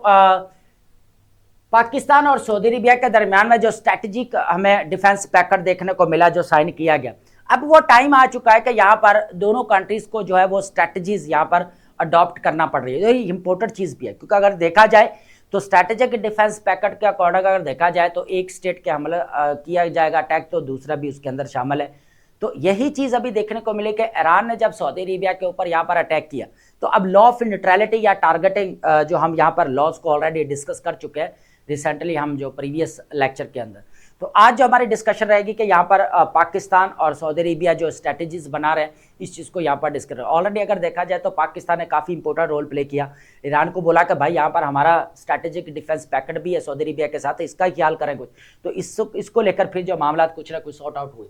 A: पाकिस्तान और सऊदी अरेबिया के दरमियान में जो स्ट्रैटेजिक हमें डिफेंस पैक्ट देखने को मिला, जो साइन किया गया। अब वो टाइम आ चुका है कि यहाँ पर दोनों कंट्रीज को जो है वो स्ट्रैटेजीज यहाँ पर अडॉप्ट करना पड़ रही है। ये इंपॉर्टेंट चीज भी है, क्योंकि अगर देखा जाए तो स्ट्रैटेजिक डिफेंस पैकेट के अकॉर्डिंग अगर देखा जाए तो एक स्टेट के हमला किया जाएगा अटैक, तो दूसरा भी उसके अंदर शामिल है। तो यही चीज अभी देखने को मिली कि ईरान ने जब सऊदी अरेबिया के ऊपर यहाँ पर अटैक किया, तो अब लॉ ऑफ न्यूट्रलिटी या टारगेटिंग जो हम यहाँ पर लॉज को ऑलरेडी डिस्कस कर चुके हैं रिसेंटली हम जो प्रीवियस लेक्चर के अंदर। तो आज जो हमारी डिस्कशन रहेगी कि यहाँ पर पाकिस्तान और सऊदी अरेबिया जो स्ट्रैटेजीज बना रहे हैं, इस चीज़ को यहाँ पर डिस्कस। ऑलरेडी अगर देखा जाए तो पाकिस्तान ने काफ़ी इंपॉर्टेंट रोल प्ले किया, ईरान को बोला कि भाई यहाँ पर हमारा स्ट्रैटेजिक डिफेंस पैकेट भी है सऊदी अरेबिया के साथ, इसका ख्याल करें कुछ। तो इसको लेकर फिर जो मामला कुछ ना कुछ सॉर्ट आउट हुए।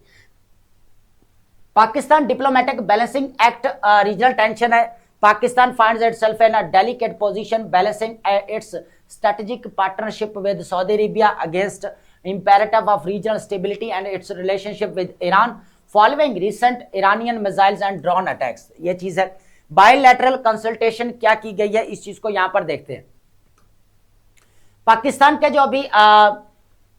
A: Pakistan diplomatic balancing act regional tension है। Pakistan finds itself in a delicate position balancing its strategic partnership with Saudi Arabia against imperative of regional stability and its relationship with Iran following recent Iranian missiles and drone attacks। ये चीज है। Bilateral consultation क्या की गई है, इस चीज को यहां पर देखते हैं। पाकिस्तान के जो अभी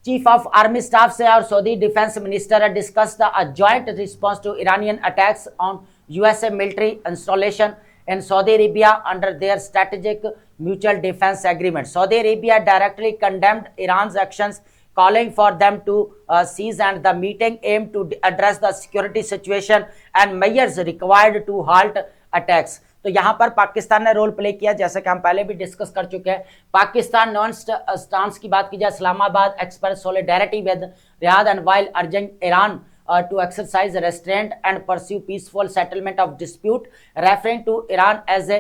A: चीफ ऑफ आर्मी स्टाफ से और Saudi defence minister discuss the joint response to Iranian attacks on USA military installation in Saudi Arabia under their strategic mutual defense agreement. Saudi Arabia directly condemned Iran's actions, calling for them to cease, and the meeting aimed to address the security situation and measures required to halt attacks. तो यहाँ पर पाकिस्तान ने role play किया, जैसे कि हम पहले भी डिस्कस कर चुके हैं। पाकिस्तान नॉन स्टांस की बात की जाए, Islamabad express solidarity with Riyadh and while urging Iran to exercise restraint and pursue peaceful settlement of dispute, referring to Iran as a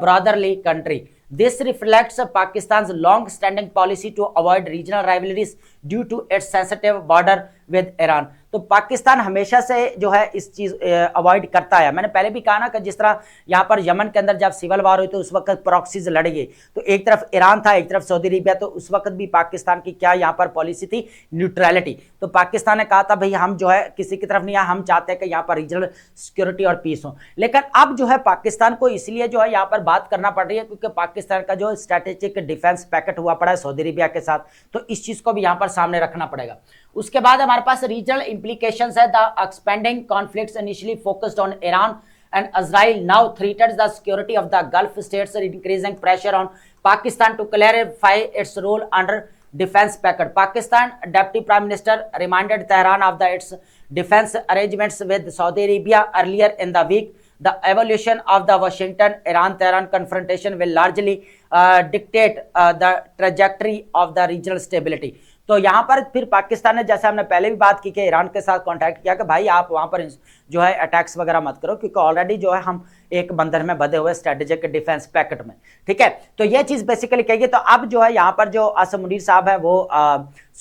A: brotherly country. This reflects Pakistan's long-standing policy to avoid regional rivalries due to its sensitive border with Iran. तो पाकिस्तान हमेशा से जो है इस चीज avoid करता है। मैंने पहले भी कहा ना कि जिस तरह यहाँ पर यमन के अंदर जब सिविल वार हुई तो उस वक्त प्रॉक्सीज लड़ गई, तो एक तरफ ईरान था, एक तरफ सऊदी अरेबिया, तो उस वक्त भी पाकिस्तान की क्या यहाँ पर पॉलिसी थी, न्यूट्रलिटी। तो पाकिस्तान ने कहा था भाई हम जो है किसी की तरफ नहीं है, हम चाहते हैं कि यहाँ पर रीजनल सिक्योरिटी और पीस हो। लेकिन अब जो है पाकिस्तान को इसलिए जो है यहाँ पर बात करना पड़ रही है क्योंकि पाकिस्तान का जो स्ट्रैटेजिक डिफेंस पैकेट हुआ पड़ा है सऊदी अरेबिया के साथ, तो इस चीज को भी यहाँ पर सामने रखना पड़ेगा। उसके बाद हमारे पास रीजनल implications है। The expanding conflicts initially focused on Iran and Israel now threatens the security of the Gulf states, increasing pressure on Pakistan to clarify its role under defense package. Pakistan Deputy Prime Minister reminded Tehran of its defense arrangements with Saudi Arabia earlier in the week. The evolution of the Washington-Iran-Tehran confrontation will largely dictate the trajectory of the regional stability. तो यहाँ पर फिर पाकिस्तान ने, जैसे हमने पहले भी बात की कि ईरान के साथ कांटेक्ट किया कि भाई आप वहाँ पर जो है अटैक्स वगैरह मत करो, क्योंकि ऑलरेडी जो है हम एक बंधन में बंधे हुए स्ट्रेटेजिक डिफेंस पैकेट में, ठीक है। तो ये चीज़ बेसिकली कहेगी। तो अब जो है यहाँ पर जो आसिम मुनीर साहब है वो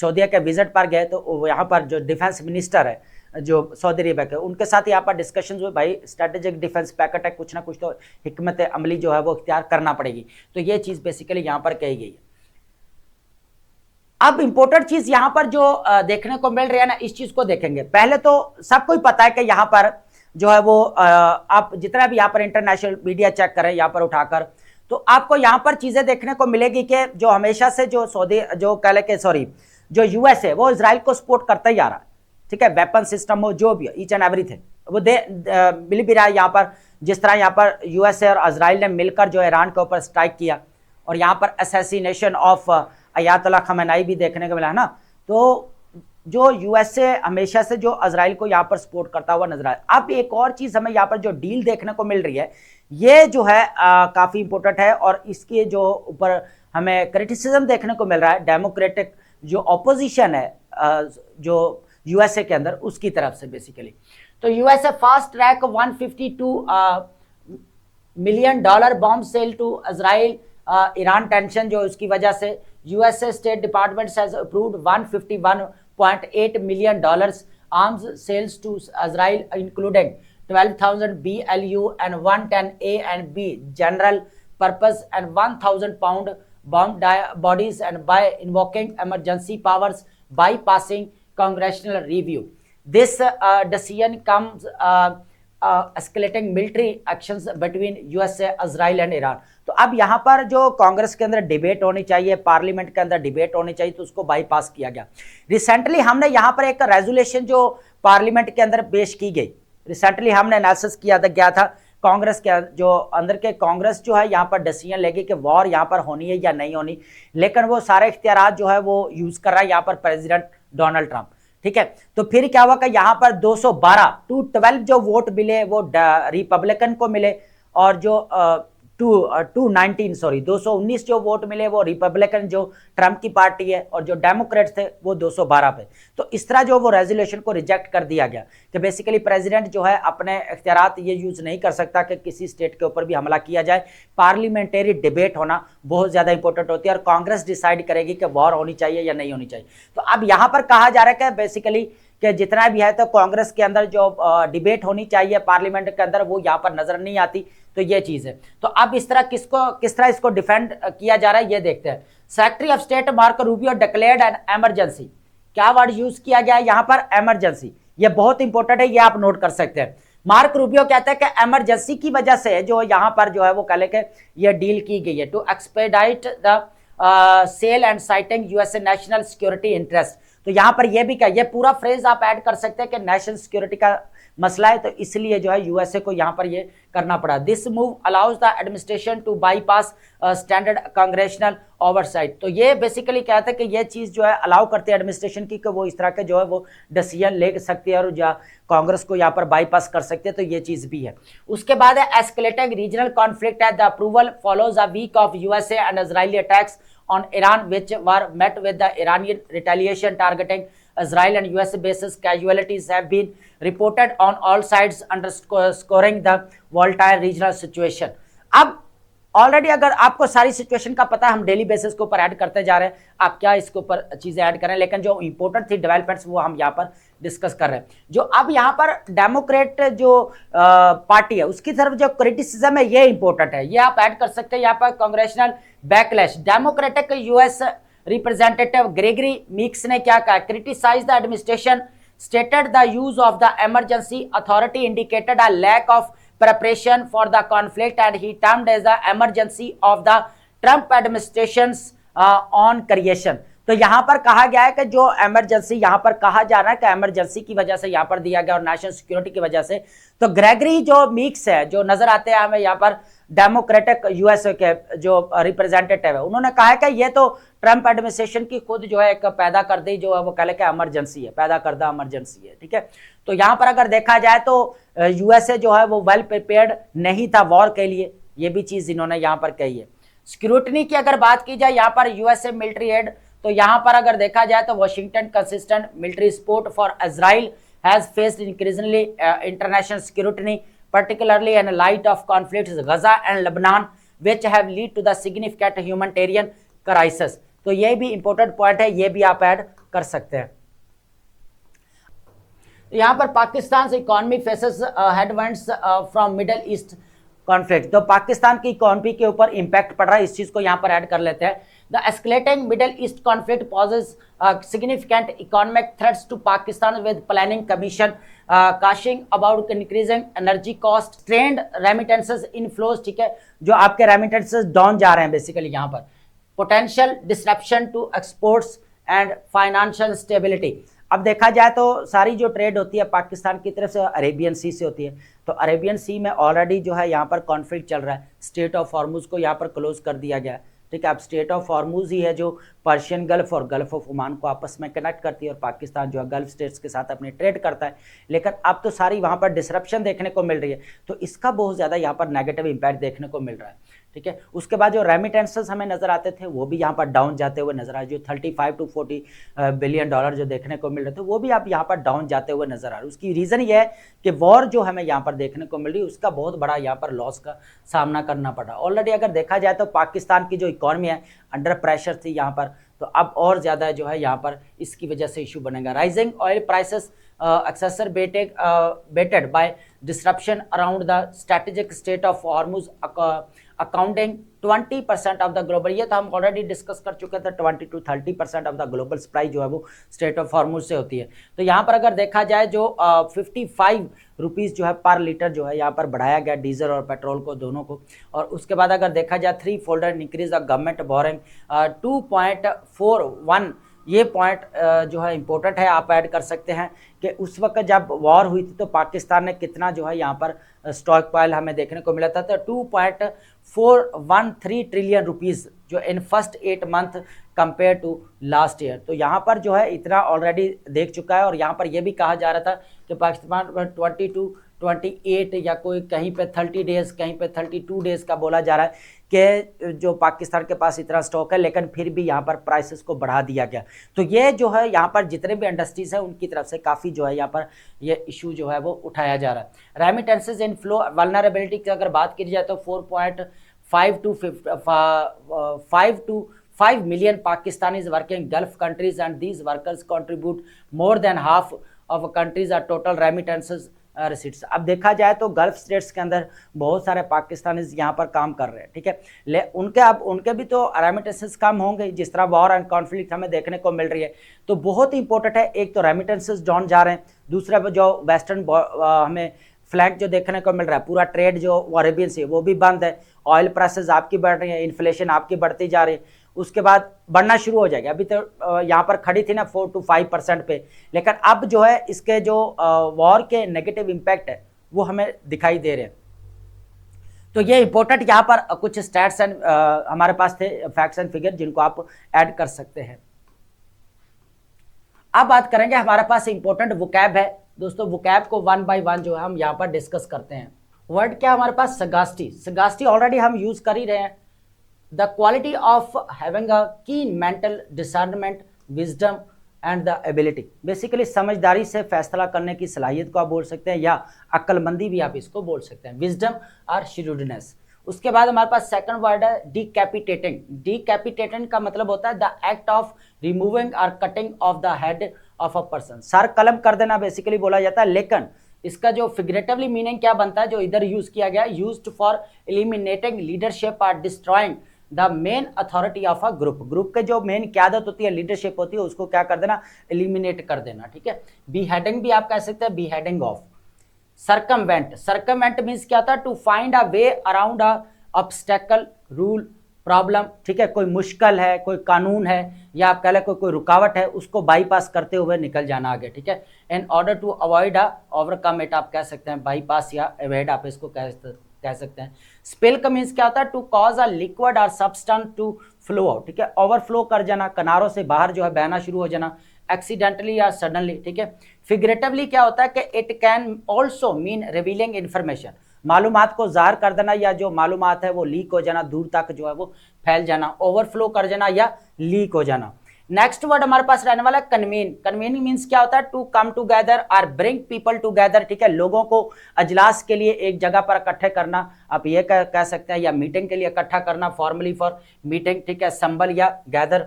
A: सऊदीया के विजिट पर गए, तो यहाँ पर जो डिफेंस मिनिस्टर है जो सऊदी अरेबिया के, उनके साथ यहाँ पर डिस्कशन हुए, भाई स्ट्रेटेजिक डिफेंस पैकेट है, कुछ ना कुछ तो हिकमत अमली जो है वो इख्तियार करना पड़ेगी। तो ये चीज़ बेसिकली यहाँ पर कही गई है। अब इंपॉर्टेंट चीज यहां पर जो देखने को मिल रही है ना, इस चीज को देखेंगे। पहले तो सबको ही पता है कि यहां पर जो है वो आप जितना भी यहां पर इंटरनेशनल मीडिया चेक करें यहां पर उठाकर, तो आपको यहां पर चीजें देखने को मिलेगी कि जो हमेशा से जो जो यूएस है वो इजराइल को सपोर्ट करता ही आ रहा है, ठीक है। वेपन सिस्टम हो, जो भी हो, ईच एंड एवरीथिंग वो मिल भी रहा है। यहाँ पर जिस तरह यहाँ पर यूएसए और इजराइल ने मिलकर जो ईरान के ऊपर स्ट्राइक किया, और यहाँ पर असैसिनेशन ऑफ अयातुल्लाह खमेनी भी देखने को मिला है ना। तो जो यूएसए हमेशा से जो इजराइल को यहाँ पर सपोर्ट करता हुआ नजर आया। अब एक और चीज हमें यहाँ पर जो डील देखने को मिल रही है, ये जो है काफी इंपॉर्टेंट है, और इसके जो ऊपर हमें क्रिटिसिज्म देखने को मिल रहा है डेमोक्रेटिक जो ऑपोजिशन है जो यूएसए के अंदर उसकी तरफ से बेसिकली। तो USA fast track $152 million bomb sale to Israel Iran tension जो उसकी वजह से USA state department has approved $151.8 million arms sales to Israel including 12,000 BLU and 110 A and B general purpose and 1,000 pound bomb bodies and by invoking emergency powers bypassing congressional review. This decision comes escalating military actions between USA, Israel and Iran. तो अब यहाँ पर जो कांग्रेस के अंदर debate होनी चाहिए, parliament के अंदर डिबेट होनी चाहिए, तो उसको बाईपास किया गया। रिसेंटली हमने यहाँ पर एक रेजोल्यूशन जो पार्लियामेंट के अंदर पेश की गई, रिसेंटली हमने एनालिसिस किया था कांग्रेस के जो अंदर के कांग्रेस जो है यहाँ पर डिसीजन लेगी कि वॉर यहाँ पर होनी है या नहीं होनी, लेकिन वो सारे इख्तियारात जो है वो यूज कर रहा है यहाँ पर प्रेसिडेंट डोनाल्ड ट्रंप। ठीक है, तो फिर क्या हुआ कि यहाँ पर 212 जो वोट मिले वो रिपब्लिकन को मिले और जो 219 जो वोट मिले वो रिपब्लिकन जो ट्रंप की पार्टी है और जो डेमोक्रेट्स थे वो 212 पे। तो इस तरह जो वो रेजोल्यूशन को रिजेक्ट कर दिया गया कि बेसिकली प्रेसिडेंट जो है अपने इख्तियारात ये यूज नहीं कर सकता कि किसी स्टेट के ऊपर भी हमला किया जाए। पार्लियामेंट्री डिबेट होना बहुत ज्यादा इंपॉर्टेंट होती है और कांग्रेस डिसाइड करेगी कि वॉर होनी चाहिए या नहीं होनी चाहिए। तो अब यहाँ पर कहा जा रहा है कि बेसिकली कि जितना भी है तो कांग्रेस के अंदर जो डिबेट होनी चाहिए पार्लियामेंट के अंदर वो यहाँ पर नजर नहीं आती। तो ये चीज है। तो अब इस तरह किस तरह इसको डिफेंड किया जा रहा है ये देखते हैं। Secretary of state Marco Rubio declared an emergency. क्या वर्ड यूज किया गया है यहाँ पर? इमरजेंसी। ये बहुत इंपॉर्टेंट है, ये आप नोट कर सकते हैं। मार्क रूबियो कहते हैं कि इमरजेंसी की वजह से जो यहाँ पर जो है वो कह ले के ये डील की गई है to expedite the sale and citing USA national security interest. तो यहाँ पर ये भी क्या, ये पूरा फ्रेज आप ऐड कर सकते हैं कि नेशनल सिक्योरिटी का मसला है, तो इसलिए जो है यूएसए को यहाँ पर ये करना पड़ा। This move allows the administration to bypass standard congressional oversight. तो ये बेसिकली कहते हैं कि ये चीज जो है अलाउ करते हैं एडमिनिस्ट्रेशन की कि वो इस तरह के जो है वो डिसीजन ले सकती है और कांग्रेस को यहाँ पर बाईपास कर सकते हैं। तो ये चीज भी है। उसके बाद है escalating regional conflict at the approval follows a week of USA and Israeli attacks on Iran, which were met with the Iranian retaliation targeting Israel and US bases. Casualties have been reported on all sides, underscoring the volatile regional situation. अब already अगर आपको सारी situation का पता है, हम daily basis के ऊपर ऐड करते जा रहे हैं, आप क्या इसके ऊपर चीजें ऐड करें, लेकिन जो इंपॉर्टेंट थी डेवलपमेंट्स वो हम यहाँ पर डिस्कस कर रहे हैं। जो अब यहाँ पर डेमोक्रेट जो पार्टी है उसकी तरफ जो क्रिटिसिज्म है ये इंपॉर्टेंट है, ये आप ऐड कर सकते हैं यहाँ पर। Congressional backlash, Democratic US representative Gregory Meeks ने क्या कहा? Criticise the administration, stated the use of the emergency authority indicated a lack of preparation for the conflict and he termed as the emergency of the Trump administration's on creation। तो यहाँ पर कहा गया है कि जो इमरजेंसी यहाँ पर कहा जा रहा है कि इमरजेंसी की वजह से यहाँ पर दिया गया और नेशनल सिक्योरिटी की वजह से। तो ग्रेगरी जो मीक्स है जो नजर आते हैं हमें यहाँ पर डेमोक्रेटिक यूएसए के जो रिप्रेजेंटेटिव है, उन्होंने कहा है कि ये तो ट्रंप एडमिनिस्ट्रेशन की खुद जो है एक पैदा कर दी जो है वो कह ले इमरजेंसी है, पैदा करदा इमरजेंसी है। ठीक है, तो यहाँ पर अगर देखा जाए तो यूएसए जो है वो वेल प्रिपेयर्ड नहीं था वॉर के लिए, ये भी चीज इन्होंने यहाँ पर कही है। स्क्रूटनी की अगर बात की जाए यहाँ पर यूएसए मिलिट्री एड, तो यहाँ पर अगर देखा जाए तो Washington consistent military support for Israel has faced increasingly international scrutiny particularly in light of conflicts Gaza and Lebanon which have led to the significant humanitarian crisis। तो ये भी इंपॉर्टेंट पॉइंट है, ये भी आप ऐड कर सकते हैं। यहाँ पर Pakistan economy faces headwinds from middle east conflict. तो पाकिस्तान की इकोनॉमी के ऊपर इंपैक्ट पड़ रहा है, इस चीज को यहाँ पर ऐड कर लेते हैं। The escalating Middle East conflict poses significant economic threats to Pakistan with planning commission cautioning about increasing energy cost, strained remittances inflows। ठीक है, जो आपके remittances डाउन जा रहे हैं बेसिकली यहाँ पर, potential disruption to exports and financial stability। अब देखा जाए तो सारी जो ट्रेड होती है पाकिस्तान की तरफ से अरेबियन सी से होती है, तो अरेबियन सी में ऑलरेडी जो है यहाँ पर कॉन्फ्लिक्ट चल रहा है। स्टेट ऑफ हॉर्मुज को यहाँ पर क्लोज कर दिया गया है। ठीक है, अब स्टेट ऑफ हॉर्मुज ही है जो पर्शियन गल्फ और गल्फ ऑफ ओमान को आपस में कनेक्ट करती है और पाकिस्तान जो है गल्फ स्टेट्स के साथ अपनी ट्रेड करता है, लेकिन अब तो सारी वहाँ पर डिसरप्शन देखने को मिल रही है, तो इसका बहुत ज़्यादा यहाँ पर नेगेटिव इम्पैक्ट देखने को मिल रहा है। ठीक है। उसके बाद जो रेमिटेंसेस हमें नजर आते थे वो भी यहाँ पर डाउन जाते हुए नजर आए, जो 35 to 40 बिलियन डॉलर जो देखने को मिल रहे थे वो भी आप यहाँ पर डाउन जाते हुए नजर आ रहे हैं। उसकी रीजन ये है कि वॉर जो हमें यहाँ पर देखने को मिल रही है उसका बहुत बड़ा यहाँ पर लॉस का सामना करना पड़ा। ऑलरेडी अगर देखा जाए तो पाकिस्तान की जो इकोनॉमी है अंडर प्रेशर थी यहाँ पर, तो अब और ज्यादा जो है यहाँ पर इसकी वजह से इशू बनेगा। Rising oil prices exacerbated by disruption around the strategic state of Hormuz, accounting 20% of the global, ये तो हम ऑलरेडी डिस्कस कर चुके थे, 20 to 30% of the global supply जो है वो स्टेट ऑफ हॉर्मुज से होती है। तो यहाँ पर अगर देखा जाए जो 55 रुपीज़ जो है पर लीटर जो है यहाँ पर बढ़ाया गया डीजल और पेट्रोल को दोनों को। और उसके बाद अगर देखा जाए 3-fold increase the government boring 2.41, ये पॉइंट जो है इंपॉर्टेंट है, आप ऐड कर सकते हैं कि उस वक्त जब वॉर हुई थी तो पाकिस्तान ने कितना जो है यहाँ पर स्टॉक पाइल हमें देखने को मिला था, तो 2.413 ट्रिलियन रुपीस जो in first 8 month compare to last year. तो यहाँ पर जो है इतना ऑलरेडी देख चुका है। और यहाँ पर यह भी कहा जा रहा था कि पाकिस्तान 28 या कोई कहीं पे 30 डेज, कहीं पे 32 डेज का बोला जा रहा है कि जो पाकिस्तान के पास इतना स्टॉक है, लेकिन फिर भी यहाँ पर प्राइसेस को बढ़ा दिया गया। तो ये जो है यहाँ पर जितने भी इंडस्ट्रीज है उनकी तरफ से काफ़ी जो है यहाँ पर ये इशू जो है वो उठाया जा रहा है। रेमिटेंसेज इन फ्लो वल्नरेबिलिटी की अगर बात की जाए तो 5 to 5 million Pakistanis working Gulf countries, and these workers contribute more than half of a country's total remittances receipts. अब देखा जाए तो गल्फ स्टेट्स के अंदर बहुत सारे पाकिस्तानीज यहाँ पर काम कर रहे हैं, ठीक है। उनके भी तो रेमिटेंसेस कम होंगे जिस तरह वॉर एंड कॉन्फ्लिक्ट हमें देखने को मिल रही है। तो बहुत ही इंपॉर्टेंट है, एक तो रेमिटेंसेस डाउन जा रहे हैं, दूसरा जो वेस्टर्न हमें फ्लैग जो देखने को मिल रहा है, पूरा ट्रेड जो अरेबियन से वो भी बंद है, ऑयल प्राइसेस आपकी बढ़ रही है, इन्फ्लेशन आपकी बढ़ती जा रही है, उसके बाद बढ़ना शुरू हो जाएगा। अभी तो यहाँ पर खड़ी थी ना 4 to 5% पे, लेकिन अब जो है इसके जो वॉर के नेगेटिव इम्पैक्ट है वो हमें दिखाई दे रहे हैं। तो ये इंपॉर्टेंट यहाँ पर कुछ स्टैट्स एंड हमारे पास थे, फैक्ट्स एंड फिगर, जिनको आप ऐड कर सकते हैं। अब बात करेंगे, हमारे पास इंपॉर्टेंट वोकैब है दोस्तों। वोकैब को 1 by 1 जो है हम यहाँ पर डिस्कस करते हैं। वर्ड क्या हमारे पास? सगास्टी। सगास्टी ऑलरेडी हम यूज कर ही रहे हैं। The quality of having a keen mental discernment, wisdom and the ability. Basically समझदारी से फैसला करने की सलाहियत को आप बोल सकते हैं, या अक्लमंदी भी आप इसको बोल सकते हैं, विजडम और श्रूडनेस। उसके बाद हमारे पास सेकंड वर्ड है डिकैपिटेटिंग। डिकैपिटेटिंग का मतलब होता है द एक्ट ऑफ रिमूविंग और cutting of the head of a person. Sir कलम कर देना बेसिकली बोला जाता है, लेकिन इसका जो फिगरेटिवली मीनिंग क्या बनता है, जो इधर यूज किया गया, यूज्ड फॉर एलिमिनेटिंग लीडरशिप और destroying the main authority of a group. Group के जो मेन क्यादत होती है, लीडरशिप होती है, उसको क्या कर देना? एलिमिनेट कर देना, ठीक है। बीहेडिंग भी आप कह सकते हैं, beheading of. Circumvent. Circumvent means क्या था? To find a way around a obstacle, rule, problem, ठीक है। कोई मुश्किल है, कोई कानून है, या आप कह लें कोई रुकावट है, उसको बाईपास करते हुए निकल जाना आगे, ठीक है। In order to avoid a overcome it आप कह सकते हैं, बाईपास या अवॉइड आप इसको कह सकते हैं। स्पिल का मीन्स क्या होता है? टू कॉज अ लिक्विड और सब्सटेंस टू फ्लो आउट, ठीक है। ओवरफ्लो कर जाना, किनारों से बाहर जो है बहना शुरू हो जाना, एक्सीडेंटली या सडनली, ठीक है। फिगरेटिवली क्या होता है कि it can also mean revealing information, मालूमात को ज़ाहिर कर देना, या जो मालूमात है वो लीक हो जाना, दूर तक जो है वो फैल जाना, ओवरफ्लो कर जाना या लीक हो जाना। नेक्स्ट वर्ड हमारे पास रहने वाला कन्वीन। कन्वीन मीन्स क्या होता है? टू कम टूगेदर और ब्रिंग पीपल टूगेदर, ठीक है। लोगों को अजलास के लिए एक जगह पर इकट्ठे करना, आप ये कह सकते हैं, या मीटिंग के लिए इकट्ठा करना, फॉर्मली फॉर मीटिंग, ठीक है, संबल या गैदर।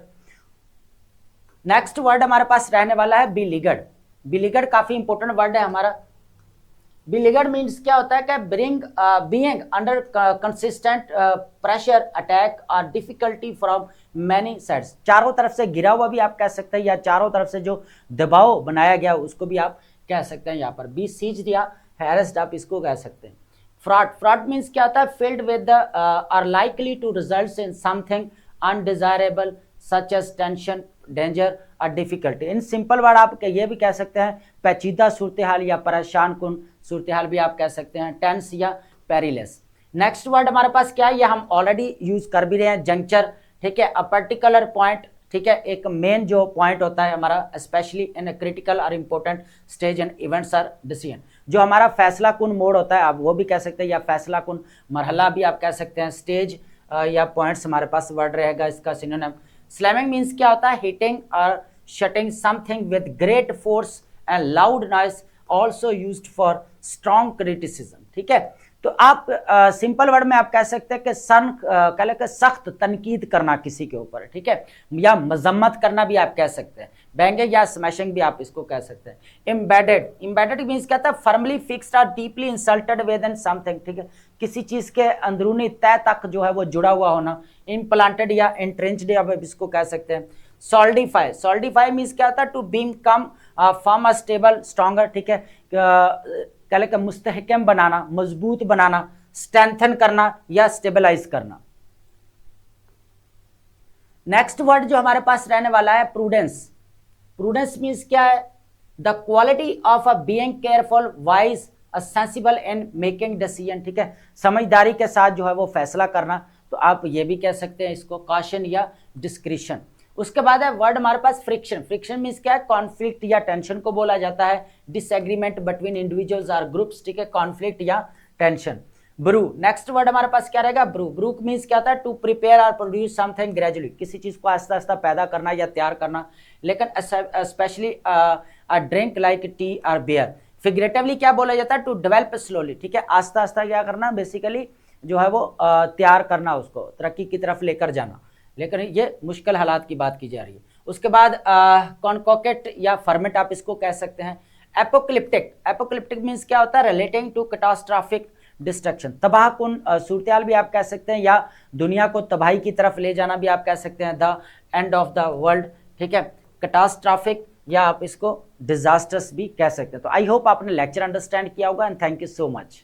A: नेक्स्ट वर्ड हमारे पास रहने वाला है बिलीगड। बिलीगड काफी इंपॉर्टेंट वर्ड है हमारा। बिलीगड मीन्स क्या होता है कि being under consistent pressure, attack और डिफिकल्टी फ्रॉम मैनी साइड्स। चारों तरफ से गिरा हुआ भी आप कह सकते हैं, या चारों तरफ से जो दबाव बनाया गया उसको भी आप कह सकते हैं। यहाँ पर बी सीज्ड या हैरेस्ड आप इसको कह सकते हैं। फ्रॉड। फ्रॉड मीन्स क्या होता है? Filled with are likely to result in something undesirable such as tension, danger और डिफिकल्टी। इन सिंपल वर्ड आप ये भी कह सकते हैं पेचीदा सूरत हाल या परेशान कुन सूरत हाल भी आप कह सकते हैं, टेंस या पेरिलेस। नेक्स्ट वर्ड हमारे पास क्या है? ये हम ऑलरेडी यूज कर भी रहे हैं, जंक्चर, ठीक है। अ पर्टिकुलर पॉइंट, ठीक है, एक मेन जो पॉइंट होता है हमारा, स्पेशली इन क्रिटिकल और इंपॉर्टेंट स्टेज एंड इवेंट्स और डिसीजन, जो हमारा फैसला कुन मोड होता है, आप वो भी कह सकते हैं, या फैसला कुन मरहला भी आप कह सकते हैं, स्टेज या पॉइंट्स हमारे पास वर्ड रहेगा इसका सिनोनिम। स्लैमिंग मीन्स क्या होता है, हिटिंग और shutting something with great force and loud noise, also used for strong criticism. ठीक है, तो आप सिंपल वर्ड में आप कह सकते हैं कि कह लें कि सख्त तनकीद करना किसी के ऊपर, ठीक है, या मजम्मत करना भी आप कह सकते हैं, बैंगिंग या स्मैशिंग भी आप इसको कह सकते हैं। एम्बेडेड, एम्बेडेड मीन्स क्या था, फर्मली फिक्स्ड और deeply insulted within something, ठीक है, किसी चीज के अंदरूनी तय तक जो है वो जुड़ा हुआ होना। इम्प्लांटेड या एंट्रेंच्ड आप इसको कह सकते हैं। सॉलिडिफाई, सॉलिडिफाई मीन्स क्या होता है, to become firm, stable, stronger, ठीक है, कह लें कि मुस्तहकम बनाना, मजबूत बनाना, स्ट्रेंथन करना या स्टेबलाइज करना। नेक्स्ट वर्ड जो हमारे पास रहने वाला है प्रूडेंस। प्रूडेंस मीन्स क्या है, the quality of a being careful, wise, sensible in making decision, ठीक है, समझदारी के साथ जो है वो फैसला करना। तो आप ये भी कह सकते हैं इसको कॉशन या डिस्क्रिशन। उसके बाद है वर्ड हमारे पास फ्रिक्शन। फ्रिक्शन मीन्स क्या है, कॉन्फ्लिक्ट या टेंशन को बोला जाता है, डिसएग्रीमेंट बिटवीन इंडिविजुअल्स और ग्रुप्स, ठीक है, कॉन्फ्लिक्ट या टेंशन। ब्रू, नेक्स्ट वर्ड हमारे पास क्या रहेगा, ब्रू। ब्रू मीन्स क्या होता है, टू प्रिपेयर और प्रोड्यूस समथिंग ग्रेजुअली, किसी चीज को आस्ता आस्ता पैदा करना या तैयार करना, लेकिन specially a drink like T और बियर। फिगरेटिवली क्या बोला जाता है, टू डेवलप स्लोली, ठीक है, आस्ता आस्ता क्या करना, बेसिकली जो है वो तैयार करना, उसको तरक्की की तरफ लेकर जाना, लेकिन ये मुश्किल हालात की बात की जा रही है। उसके बाद कॉन्कोकेट या फर्मेट आप इसको कह सकते हैं। एपोक्लिप्टिक, एपोक्लिप्टिक मीन्स क्या होता है, रिलेटिंग टू कैटास्ट्रॉफिक डिस्ट्रक्शन, तबाहकुन सूरत भी आप कह सकते हैं, या दुनिया को तबाही की तरफ ले जाना भी आप कह सकते हैं, the end of the world, ठीक है, कैटास्ट्रॉफिक या आप इसको डिजास्टर्स भी कह सकते हैं। तो आई होप आपने लेक्चर अंडरस्टैंड किया होगा and thank you so much.